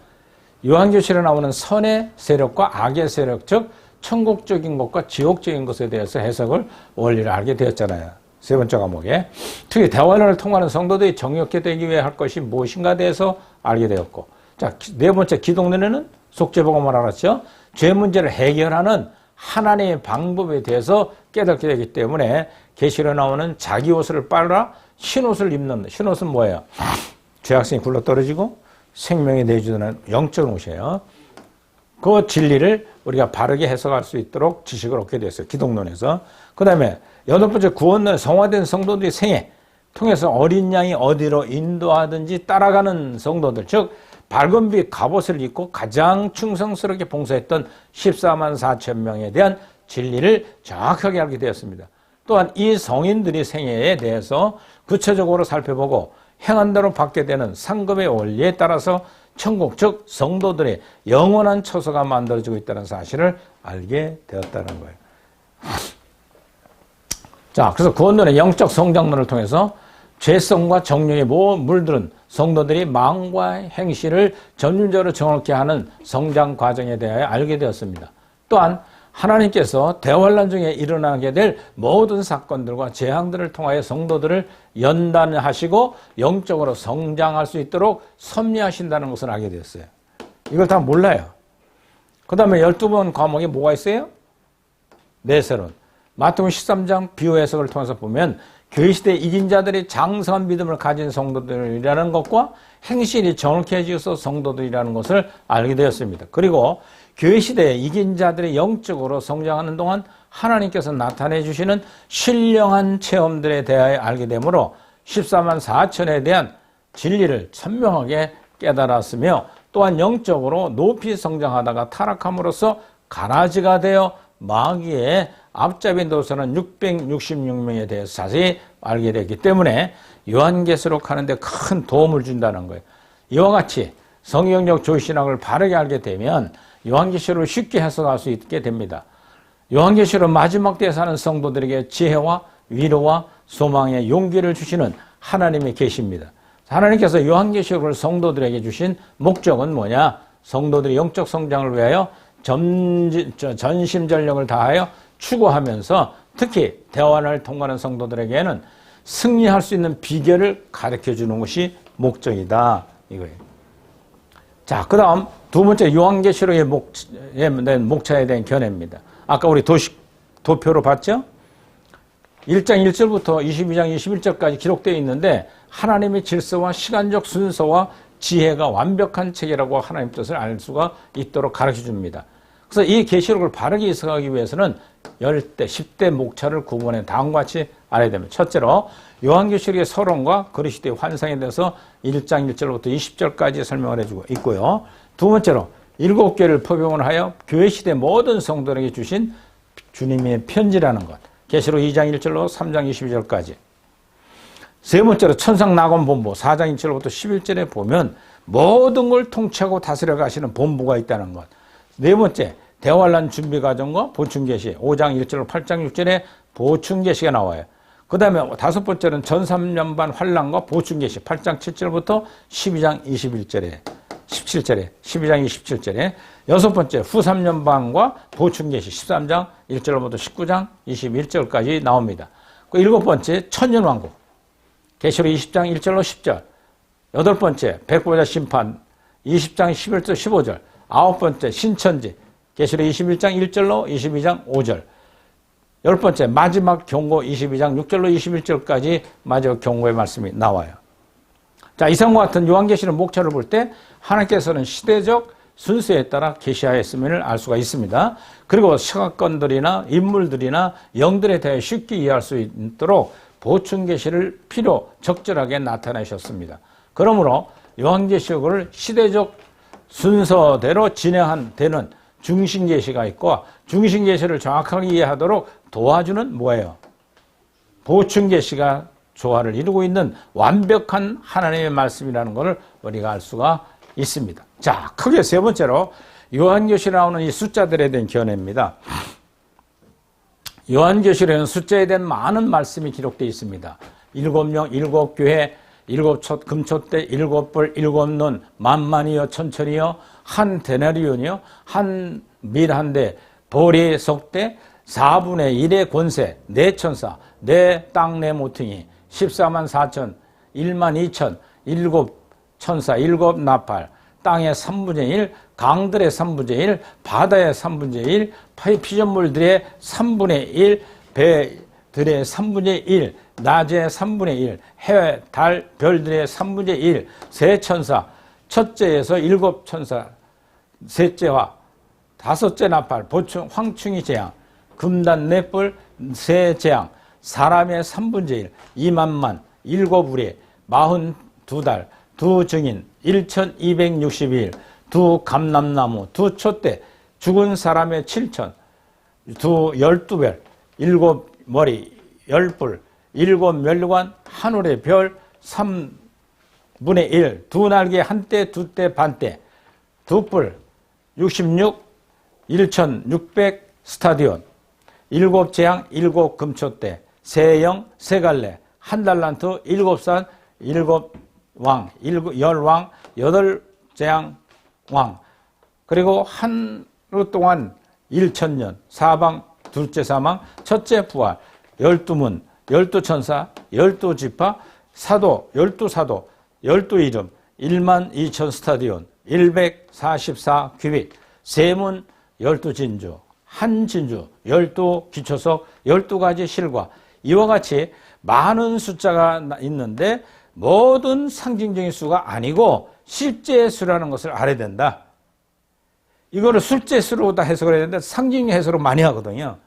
요한계시록에 나오는 선의 세력과 악의 세력, 즉 천국적인 것과 지옥적인 것에 대해서 해석을 원리를 알게 되었잖아요. 세 번째 과목에. 특히 대환란을 통하는 성도들이 정욕케 되기 위해 할 것이 무엇인가에 대해서 알게 되었고. 자, 네 번째 기독론에는 속죄복음을 알았죠. 죄 문제를 해결하는 하나님의 방법에 대해서 깨닫게 되기 때문에 계시록에 나오는 자기 옷을 빨아 흰옷을 입는, 흰옷은 뭐예요? 죄악성이 굴러떨어지고 생명이 내주는 영적 옷이에요. 그 진리를 우리가 바르게 해석할 수 있도록 지식을 얻게 됐어요. 기독론에서. 그 다음에 여덟 번째 구원론, 성화된 성도들의 생애 통해서 어린 양이 어디로 인도하든지 따라가는 성도들, 즉 밝은 빛 갑옷을 입고 가장 충성스럽게 봉사했던 14만 4천 명에 대한 진리를 정확하게 알게 되었습니다. 또한 이 성인들이 생애에 대해서 구체적으로 살펴보고 행한 대로 받게 되는 상급의 원리에 따라서 천국, 즉 성도들의 영원한 처소가 만들어지고 있다는 사실을 알게 되었다는 거예요. 자, 그래서 구원론의 영적 성장론을 통해서 죄성과 정령에 물들은 성도들이 마음과 행실을 전륜적으로 정확히 하는 성장 과정에 대하여 알게 되었습니다. 또한 하나님께서 대환란 중에 일어나게 될 모든 사건들과 재앙들을 통하여 성도들을 연단하시고 영적으로 성장할 수 있도록 섭리하신다는 것을 알게 되었어요. 이걸 다 몰라요. 그 다음에 12번 과목에 뭐가 있어요? 내세론. 마태복음 13장 비유 해석을 통해서 보면 교회 시대 이긴 자들이 장성한 믿음을 가진 성도들이라는 것과 행실이 정확해져서 성도들이라는 것을 알게 되었습니다. 그리고 교회 시대에 이긴 자들이 영적으로 성장하는 동안 하나님께서 나타내 주시는 신령한 체험들에 대하여 알게 되므로 14만 4천에 대한 진리를 선명하게 깨달았으며 또한 영적으로 높이 성장하다가 타락함으로써 가라지가 되어 마귀의 앞잡이 노선은 666명에 대해서 자세히 알게 되기 때문에 요한계시록 하는데 큰 도움을 준다는 거예요. 이와 같이 성경적 조신학을 바르게 알게 되면 요한계시록을 쉽게 해석할 수 있게 됩니다. 요한계시록 마지막 때에 사는 성도들에게 지혜와 위로와 소망의 용기를 주시는 하나님의 계시입니다. 하나님께서 요한계시록을 성도들에게 주신 목적은 뭐냐? 성도들의 영적 성장을 위하여 전심전력을 다하여 추구하면서 특히 대환을 통과하는 성도들에게는 승리할 수 있는 비결을 가르쳐주는 것이 목적이다. 이거예요. 자, 그 다음 두 번째 요한계시록의 목차에 대한 견해입니다. 아까 우리 도표로 봤죠? 1장 1절부터 22장 21절까지 기록되어 있는데 하나님의 질서와 시간적 순서와 지혜가 완벽한 체계라고 하나님 뜻을 알 수가 있도록 가르쳐줍니다. 그래서 이 계시록을 바르게 해석하기 위해서는 10대, 10대 목차를 구분해 다음과 같이 알아야 됩니다. 첫째로 요한계시록의 서론과 그리스도의 환상에 대해서 1장 1절부터 20절까지 설명을 해주고 있고요. 두 번째로 7교회를 포병을 하여 교회 시대 모든 성도들에게 주신 주님의 편지라는 것. 계시록 2장 1절로 3장 22절까지. 세 번째로 천상 낙원 본부 4장 1절부터 11절에 보면 모든 걸 통치하고 다스려 가시는 본부가 있다는 것. 네 번째 대환란 준비 과정과 보충 계시 5장 1절로 8장 6절에 보충 계시가 나와요. 그 다음에 다섯 번째는 전 3년반 환란과 보충 계시 8장 7절부터 12장 21절에 17절에 12장 27절에 여섯 번째 후 3년반과 보충 계시 13장 1절부터 19장 21절까지 나옵니다. 그 일곱 번째 천년왕국 계시록 20장 1절로 10절 여덟 번째 백보자 심판 20장 11절 15절 아홉 번째 신천지 계시록 21장 1절로 22장 5절 열 번째 마지막 경고 22장 6절로 21절까지 마지막 경고의 말씀이 나와요. 자, 이상과 같은 요한계시록 목차를 볼 때 하나님께서는 시대적 순서에 따라 계시하였음을 알 수가 있습니다. 그리고 사건들이나 인물들이나 영들에 대해 쉽게 이해할 수 있도록 보충 계시를 필요 적절하게 나타내셨습니다. 그러므로 요한계시록을 시대적 순서대로 진행되는 중심계시가 있고 중심계시를 정확하게 이해하도록 도와주는 뭐예요? 보충계시가 조화를 이루고 있는 완벽한 하나님의 말씀이라는 것을 우리가 알 수가 있습니다. 자, 크게 세 번째로 요한계시록에 나오는 이 숫자들에 대한 견해입니다. 요한계시록에는 숫자에 대한 많은 말씀이 기록되어 있습니다. 7명, 7교회, 7첫 금촛대, 7벌, 7눈, 만만이여 천천히여, 한 데나리온이요, 한 밀 한 대, 보리 석대, 4분의 1의 권세, 4천사, 4땅 4모퉁이, 14만 4천, 1만 2천, 7천사, 7나팔, 땅의 3분의 1, 강들의 3분의 1, 바다의 3분의 1, 피조물들의 3분의 1, 배들의 3분의 1, 낮의 3분의 1, 해, 달, 별들의 3분의 1, 세 천사, 첫째에서 7천사, 셋째와 다섯째 나팔, 보충, 황충이 재앙, 금단 넷불, 세 재앙, 사람의 3분의 1, 2만만, 7우리, 42달, 두 증인, 1262일, 두 감람나무, 두 촛대, 죽은 사람의 7천, 두 12별, 7머리, 10불, 7 면류관, 하늘의 별, 3분의 1, 두 날개 한 대, 두 대 반대, 2불, 66, 1600 스타디온, 7 재앙, 7 금초대, 세영, 세갈래, 한 달란트, 7산, 7왕, 10왕, 8 재앙 왕, 그리고 하루 동안 1000년, 사방, 둘째 사망, 첫째 부활, 12문, 12천사, 12지파, 사도, 12사도, 12이름, 12000 스타디온, 144 큐빅, 세문, 12진주, 한 진주, 12기초석, 12가지 실과, 이와 같이 많은 숫자가 있는데 모든 상징적인 수가 아니고 실제 수라는 것을 알아야 된다. 이거를 술제 수로 다 해석을 해야 되는데 상징 해석으로 많이 하거든요.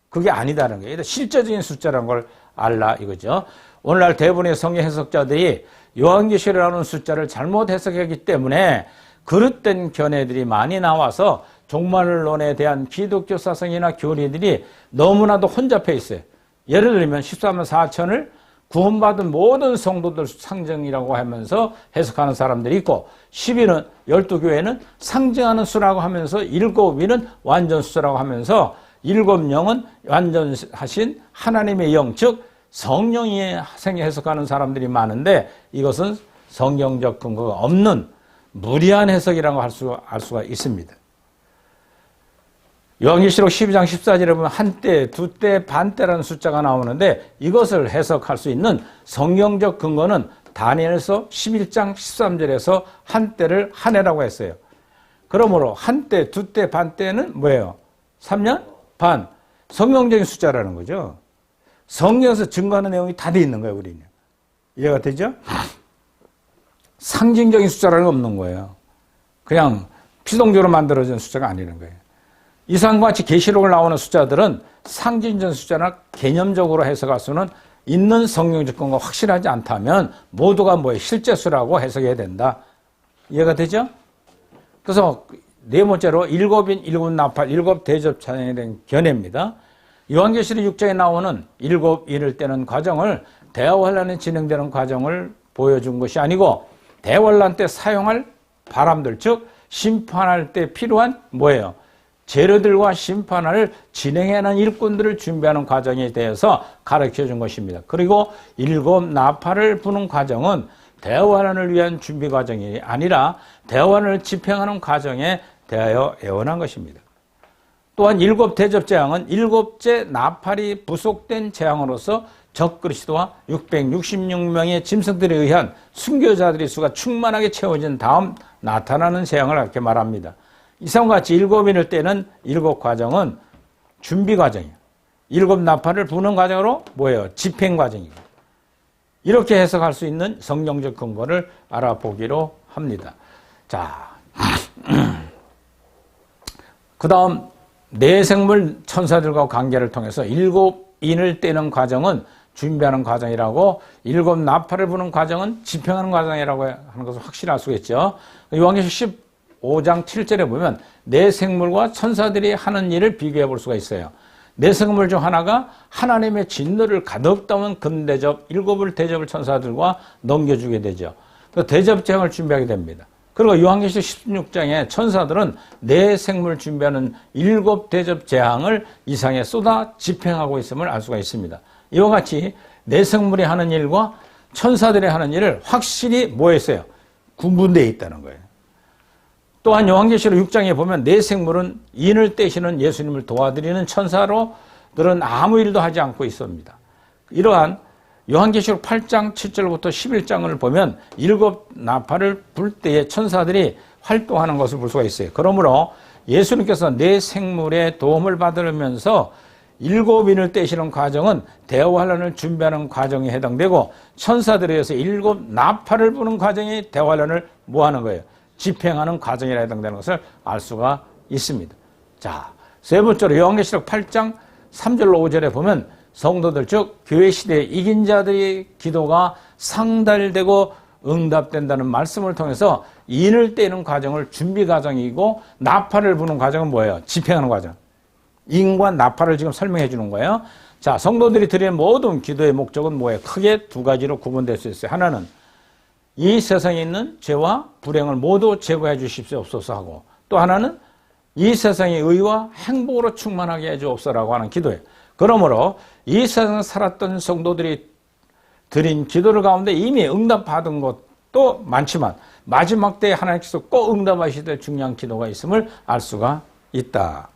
그게 아니다는 거예요. 실제적인 숫자라는 걸 알라 이거죠. 오늘날 대부분의 성경 해석자들이 요한계시록이라는 숫자를 잘못 해석했기 때문에 그릇된 견해들이 많이 나와서 종말론에 대한 기독교 사상이나 교리들이 너무나도 혼잡해 있어요. 예를 들면 13만 4천을 구원받은 모든 성도들 상징이라고 하면서 해석하는 사람들이 있고 10위는 12교회는 상징하는 수라고 하면서 7위는 완전 수라고 하면서 7영은 완전하신 하나님의 영, 즉 성령이 해석하는 사람들이 많은데 이것은 성경적 근거가 없는 무리한 해석이라고 알 수가 있습니다. 요한계시록 12장 14절에 보면 한때, 두때, 반때라는 숫자가 나오는데 이것을 해석할 수 있는 성경적 근거는 다니엘서 11장 13절에서 한때를 한 해라고 했어요. 그러므로 한때, 두때, 반때는 뭐예요? 3년 반. 성경적인 숫자라는 거죠. 성경에서 증거하는 내용이 다 돼 있는 거예요, 우리는. 이해가 되죠? 상징적인 숫자라는 건 없는 거예요. 그냥 피동적으로 만들어진 숫자가 아니는 거예요. 이상과 같이 계시록을 나오는 숫자들은 상징적 숫자나 개념적으로 해석할 수는 있는 성경적 근거가 확실하지 않다면 모두가 뭐예요? 실제 수라고 해석해야 된다. 이해가 되죠? 그래서 네 번째로 7인 7나팔 7 대접 찬양에 대한 견해입니다. 요한계시록 6장에 나오는 7인을 떼는 과정을 대환란이 진행되는 과정을 보여준 것이 아니고 대환란 때 사용할 바람들, 즉 심판할 때 필요한 뭐예요? 재료들과 심판을 진행하는 일꾼들을 준비하는 과정에 대해서 가르쳐 준 것입니다. 그리고 7 나팔을 부는 과정은 대환란을 위한 준비 과정이 아니라 대환란을 집행하는 과정에 대하여 애원한 것입니다. 또한 7 대접 재앙은 7째 나팔이 부속된 재앙으로서 적그리스도와 666명의 짐승들에 의한 순교자들의 수가 충만하게 채워진 다음 나타나는 재앙을 이렇게 말합니다. 이상과 같이 7인을 떼는 7 과정은 준비 과정이에요. 7 나팔을 부는 과정으로 뭐예요? 집행 과정이에요. 이렇게 해석할 수 있는 성경적 근거를 알아보기로 합니다. 자, 그 다음 내생물 천사들과 관계를 통해서 7인을 떼는 과정은 준비하는 과정이라고 7 나팔을 부는 과정은 집행하는 과정이라고 하는 것을 확실히 알 수가 있죠. 요한계시록 15장 7절에 보면 내 생물과 천사들이 하는 일을 비교해 볼 수가 있어요. 내 생물 중 하나가 하나님의 진노를 가득 담은 금대접 7을 대접을 천사들과 넘겨주게 되죠. 그 대접 재앙을 준비하게 됩니다. 그리고 요한계시록 16장에 천사들은 내 생물 준비하는 7 대접 재앙을 이 상에 쏟아 집행하고 있음을 알 수가 있습니다. 이와 같이 내 생물이 하는 일과 천사들이 하는 일을 확실히 뭐 했어요? 구분되어 있다는 거예요. 또한 요한계시록 6장에 보면 내 생물은 인을 떼시는 예수님을 도와드리는 천사로들은 아무 일도 하지 않고 있습니다. 이러한 요한계시록 8장 7절부터 11장을 보면 7 나팔을 불 때에 천사들이 활동하는 것을 볼 수가 있어요. 그러므로 예수님께서 내 생물의 도움을 받으면서 7인을 떼시는 과정은 대환란을 준비하는 과정에 해당되고 천사들에 의해서 7 나팔을 부는 과정이 대환란을 뭐 하는 거예요? 집행하는 과정이라 해당되는 것을 알 수가 있습니다. 자, 세 번째로 요한계시록 8장 3절로 5절에 보면 성도들 즉 교회 시대에 이긴 자들의 기도가 상달되고 응답된다는 말씀을 통해서 인을 떼는 과정을 준비 과정이고 나팔을 부는 과정은 뭐예요? 집행하는 과정. 인과 나팔을 지금 설명해 주는 거예요. 자, 성도들이 드리는 모든 기도의 목적은 뭐예요? 크게 두 가지로 구분될 수 있어요. 하나는 이 세상에 있는 죄와 불행을 모두 제거해 주십시옵소서 하고, 또 하나는 이 세상의 의와 행복으로 충만하게 해 주옵소서라고 하는 기도예요. 그러므로 이 세상에 살았던 성도들이 드린 기도를 가운데 이미 응답받은 것도 많지만 마지막 때에 하나님께서 꼭 응답하셔야 될 중요한 기도가 있음을 알 수가 있다.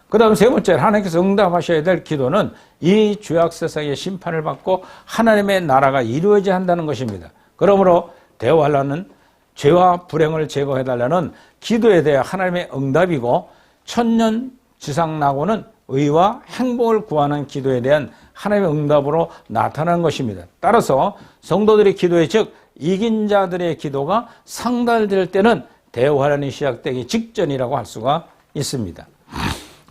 그 다음 세 번째, 하나님께서 응답하셔야 될 기도는 이 죄악 세상의 심판을 받고 하나님의 나라가 이루어져야 한다는 것입니다. 그러므로 대환란은 죄와 불행을 제거해달라는 기도에 대해 하나님의 응답이고, 천년 지상낙원은 의와 행복을 구하는 기도에 대한 하나님의 응답으로 나타나는 것입니다. 따라서 성도들의 기도의 즉 이긴 자들의 기도가 상달될 때는 대환란이 시작되기 직전이라고 할 수가 있습니다.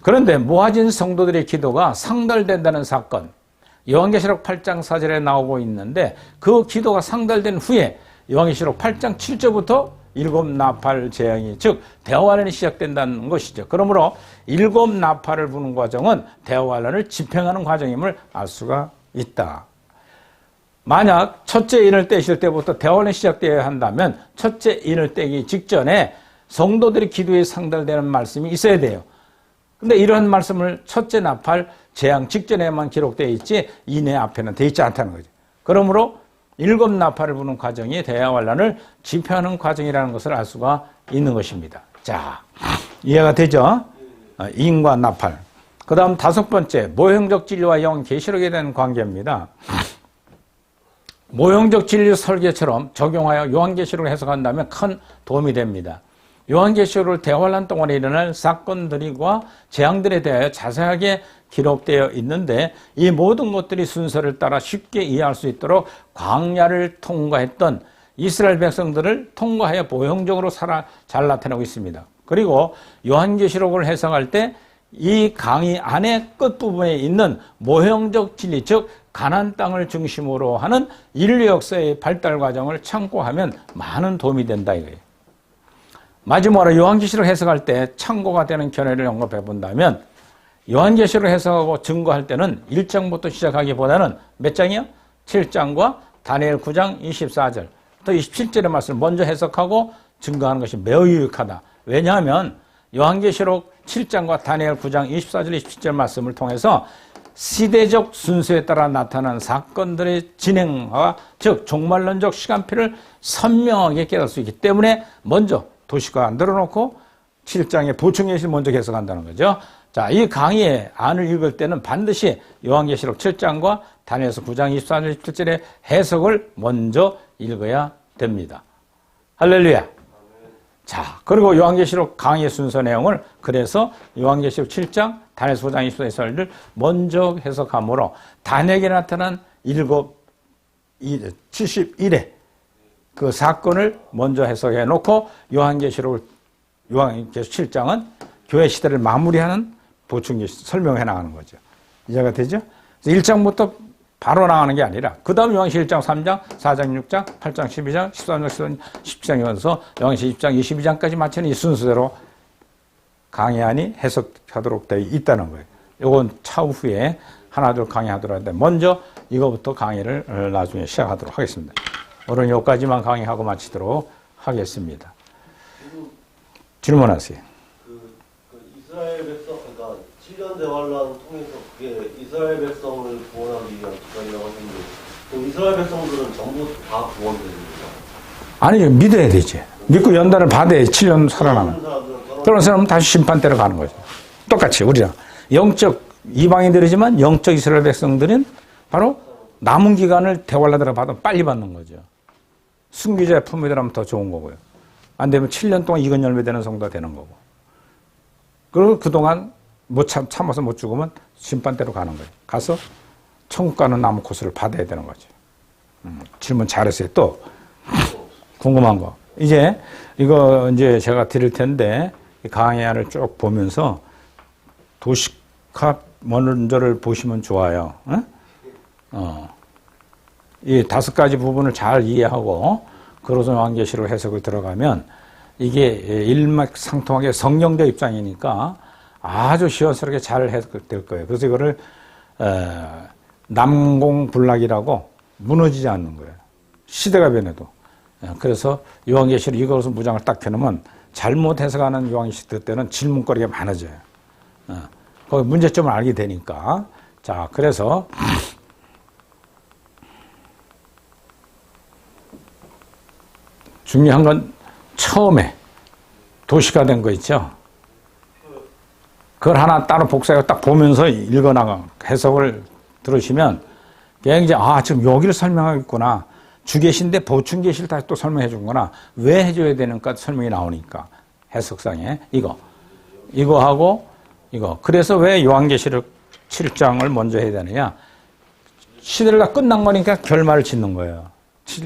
그런데 모아진 성도들의 기도가 상달된다는 사건, 요한계시록 8장 4절에 나오고 있는데, 그 기도가 상달된 후에 요한계시록 8장 7절부터 일곱 나팔 재앙이 즉 대환란이 시작된다는 것이죠. 그러므로 일곱 나팔을 부는 과정은 대환란을 집행하는 과정임을 알 수가 있다. 만약 첫째 인을 떼실 때부터 대환란이 시작되어야 한다면 첫째 인을 떼기 직전에 성도들의 기도에 상달되는 말씀이 있어야 돼요. 근데 이런 말씀을 첫째 나팔 재앙 직전에만 기록되어 있지 인의 앞에는 되어 있지 않다는 거죠. 그러므로 일곱 나팔을 부는 과정이 대환란을 집행하는 과정이라는 것을 알 수가 있는 것입니다. 자, 이해가 되죠? 인과 나팔. 그 다음 다섯 번째, 모형적 진리와 영 계시록에 대한 관계입니다. 모형적 진리 설계처럼 적용하여 요한계시록을 해석한다면 큰 도움이 됩니다. 요한계시록을 대환란 동안에 일어날 사건들과 재앙들에 대하여 자세하게 기록되어 있는데, 이 모든 것들이 순서를 따라 쉽게 이해할 수 있도록 광야를 통과했던 이스라엘 백성들을 통과하여 모형적으로 잘 나타내고 있습니다. 그리고 요한계시록을 해석할 때 이 강의 안에 끝부분에 있는 모형적 진리, 즉 가나안 땅을 중심으로 하는 인류 역사의 발달 과정을 참고하면 많은 도움이 된다 이거예요. 마지막으로 요한계시록 해석할 때 참고가 되는 견해를 언급해 본다면, 요한계시록 해석하고 증거할 때는 1장부터 시작하기보다는 몇 장이요? 7장과 다니엘 9장 24절 또 27절의 말씀을 먼저 해석하고 증거하는 것이 매우 유익하다. 왜냐하면 요한계시록 7장과 다니엘 9장 24절 27절 말씀을 통해서 시대적 순서에 따라 나타난 사건들의 진행과 즉 종말론적 시간표를 선명하게 깨달을 수 있기 때문에 먼저 도시가 안 들어놓고 7장의 보충 예시를 먼저 해석한다는 거죠. 자, 이 강의의 안을 읽을 때는 반드시 요한계시록 7장과 다니엘서 9장 24절 27절의 해석을 먼저 읽어야 됩니다. 할렐루야. 자, 그리고 요한계시록 강의 순서 내용을 그래서 요한계시록 7장, 다니엘서 9장 24절을 먼저 해석하므로 단에게 나타난 71의 그 사건을 먼저 해석해 놓고 요한계시록 7장은 교회 시대를 마무리하는 보충 설명해 나가는 거죠. 이해가 되죠? 1장부터 바로 나가는 게 아니라 그 다음 요한계시록 1장, 3장, 4장, 6장, 8장, 12장, 13장, 10장이면서 요한계시록 20장, 22장까지 맞추는 이 순서대로 강의안이 해석하도록 되어 있다는 거예요. 이건 차후에 하나둘 강의하도록 하는데 먼저 이거부터 강의를 나중에 시작하도록 하겠습니다. 오늘 여기까지만 강의하고 마치도록 하겠습니다. 질문하세요. 이스라엘 백성, 그러니까 7년 대환란 통해서 그게 이스라엘 백성을 구원하기 위한 기간이라고 하는데, 그럼 이스라엘 백성들은 전부 다 구원되는 거예요? 아니, 믿어야 되지. 믿고 연단을 받아야 7년 살아나는. 그런 사람은 다시 심판대로 가는 거죠. 똑같이 우리랑. 영적 이방인들이지만 영적 이스라엘 백성들은 바로 남은 기간을 대환란으로 받으면 빨리 받는 거죠. 순교자의 품위대라면 더 좋은 거고요. 안 되면 7년 동안 익은 열매 되는 성도가 되는 거고. 그리고 그동안 못 참아서 못 죽으면 심판대로 가는 거예요. 가서 천국 가는 나무 코스를 받아야 되는 거죠. 질문 잘했어요. 또 궁금한 거. 이제 이거 이제 제가 드릴 텐데 강의안을 쭉 보면서 도시캅 먼저를 보시면 좋아요. 이 5가지 부분을 잘 이해하고 그로서 요한계시록 해석을 들어가면 이게 일맥상통하게 성령적 입장이니까 아주 시원스럽게 잘 해석될 거예요. 그래서 이거를 남공불락이라고 무너지지 않는 거예요. 시대가 변해도. 그래서 요한계시록 이것을 무장을 딱 펴놓으면 잘못 해석하는 요한계시록 때는 질문거리가 많아져요. 거기 문제점을 알게 되니까. 자, 그래서 중요한 건 처음에 도시가 된 거 있죠. 그걸 하나 따로 복사해서 딱 보면서 읽어나가 해석을 들으시면 굉장히 지금 여기를 설명하겠구나. 주계시인데 보충계시를 다시 또 설명해 준거나 왜 해줘야 되는가 설명이 나오니까 해석상에 이거 하고 이거. 그래서 왜 요한계시록 7장을 먼저 해야 되느냐. 시대를 다 끝난 거니까 결말을 짓는 거예요.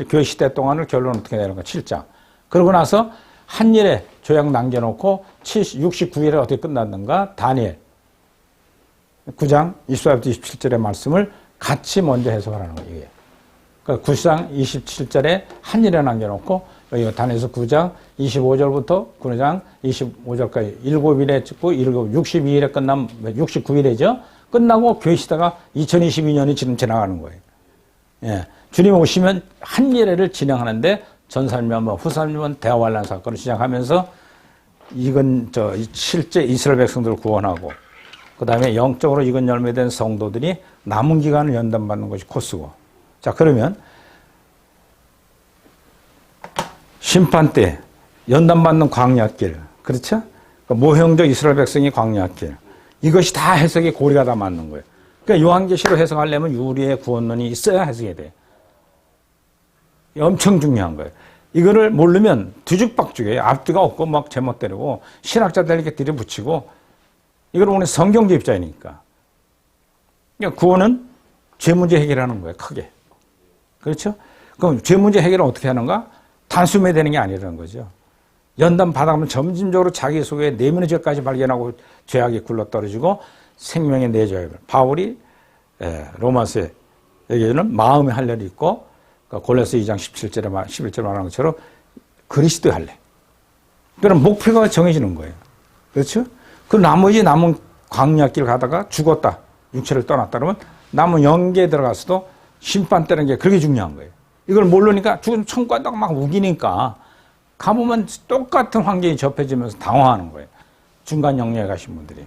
그 시대 동안을 결론은 어떻게 되는 거야. 7장. 그러고 나서 한 일에 조약 남겨놓고 69일에 어떻게 끝났는가. 다니엘 9장 24절부터 27절의 말씀을 같이 먼저 해석을 하는 거예요. 이게. 그러니까 9장 27절에 한 일에 남겨놓고 여기 다니엘서 9장 25절부터 9장 25절까지 7일에 찍고 62일에 끝나면 69일이죠. 끝나고 교회 시대가 2022년이 지금 지나가는 거예요. 예. 주님 오시면 한 예례를 진행하는데 전살면 후살면 대화환란 사건을 시작하면서 이건 실제 이스라엘 백성들을 구원하고 그 다음에 영적으로 익은 열매된 성도들이 남은 기간을 연단받는 것이 코스고. 자, 그러면 심판 때 연단받는 광야길, 그렇죠? 모형적 이스라엘 백성이 광야길. 이것이 다 해석의 고리가 다 맞는 거예요. 그러니까 요한계시로 해석하려면 유리의 구원론이 있어야 해석이 돼. 엄청 중요한 거예요. 이거를 모르면 뒤죽박죽이에요. 앞뒤가 없고 막 제멋대로고 신학자들 이렇게 들이붙이고 이걸 오늘 성경적 입장이니까. 그러니까 구원은 죄 문제 해결하는 거예요. 크게. 그렇죠? 그럼 죄 문제 해결은 어떻게 하는가? 단숨에 되는 게 아니라는 거죠. 연단 받아가면 점진적으로 자기 속에 내면의 죄까지 발견하고 죄악이 굴러떨어지고 생명의 내죄를. 바울이 로마서에 얘기하는 마음의 할례를 있고 골로새 2장 11절에 말하는 것처럼 그리스도의 할례. 그럼 목표가 정해지는 거예요. 그렇죠? 그 나머지 남은 광야길 가다가 죽었다. 육체를 떠났다 그러면 남은 영계에 들어가서도 심판 때는 게 그렇게 중요한 거예요. 이걸 모르니까 죽은 천국 간다고 막 우기니까 가보면 똑같은 환경이 접해지면서 당황하는 거예요. 중간 영역에 가신 분들이.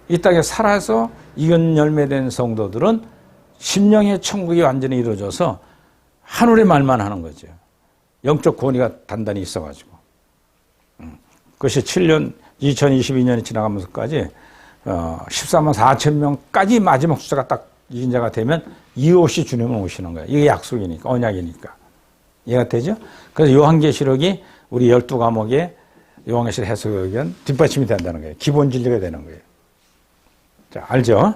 이 땅에 살아서 익은 열매된 성도들은 심령의 천국이 완전히 이루어져서 하늘의 말만 하는 거죠. 영적 권위가 단단히 있어가지고. 그것이 2022년이 지나가면서까지 14만 4천 명까지 마지막 숫자가 딱 이긴 자가 되면 이유 없이 주님은 오시는 거예요. 이게 약속이니까, 언약이니까. 이해가 되죠? 그래서 요한계시록이 우리 12과목에 요한계시록 해석 의견 뒷받침이 된다는 거예요. 기본 진리가 되는 거예요. 자, 알죠?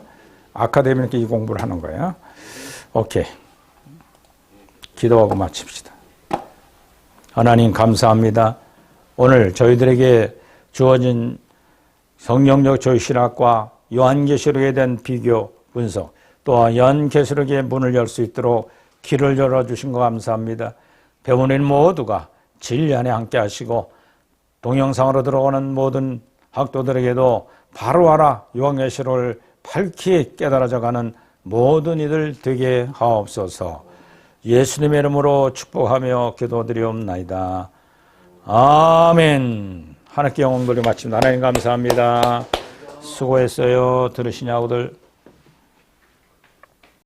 아카데미는 이 공부를 하는 거예요. 오케이. 기도하고 마칩시다. 하나님 감사합니다. 오늘 저희들에게 주어진 성경적 저희신학과 요한계시록에 대한 비교 분석 또한 요한계시록의 문을 열 수 있도록 길을 열어주신 거 감사합니다. 배우는 모두가 진리 안에 함께 하시고 동영상으로 들어오는 모든 학도들에게도 바로 알아 요한계시록을 밝히 깨달아져가는 모든 이들 되게 하옵소서. 예수님의 이름으로 축복하며 기도드리옵나이다. 아멘. 하나님께 영광 돌려 마칩니다. 하나님 감사합니다. 수고했어요. 들으시냐고들.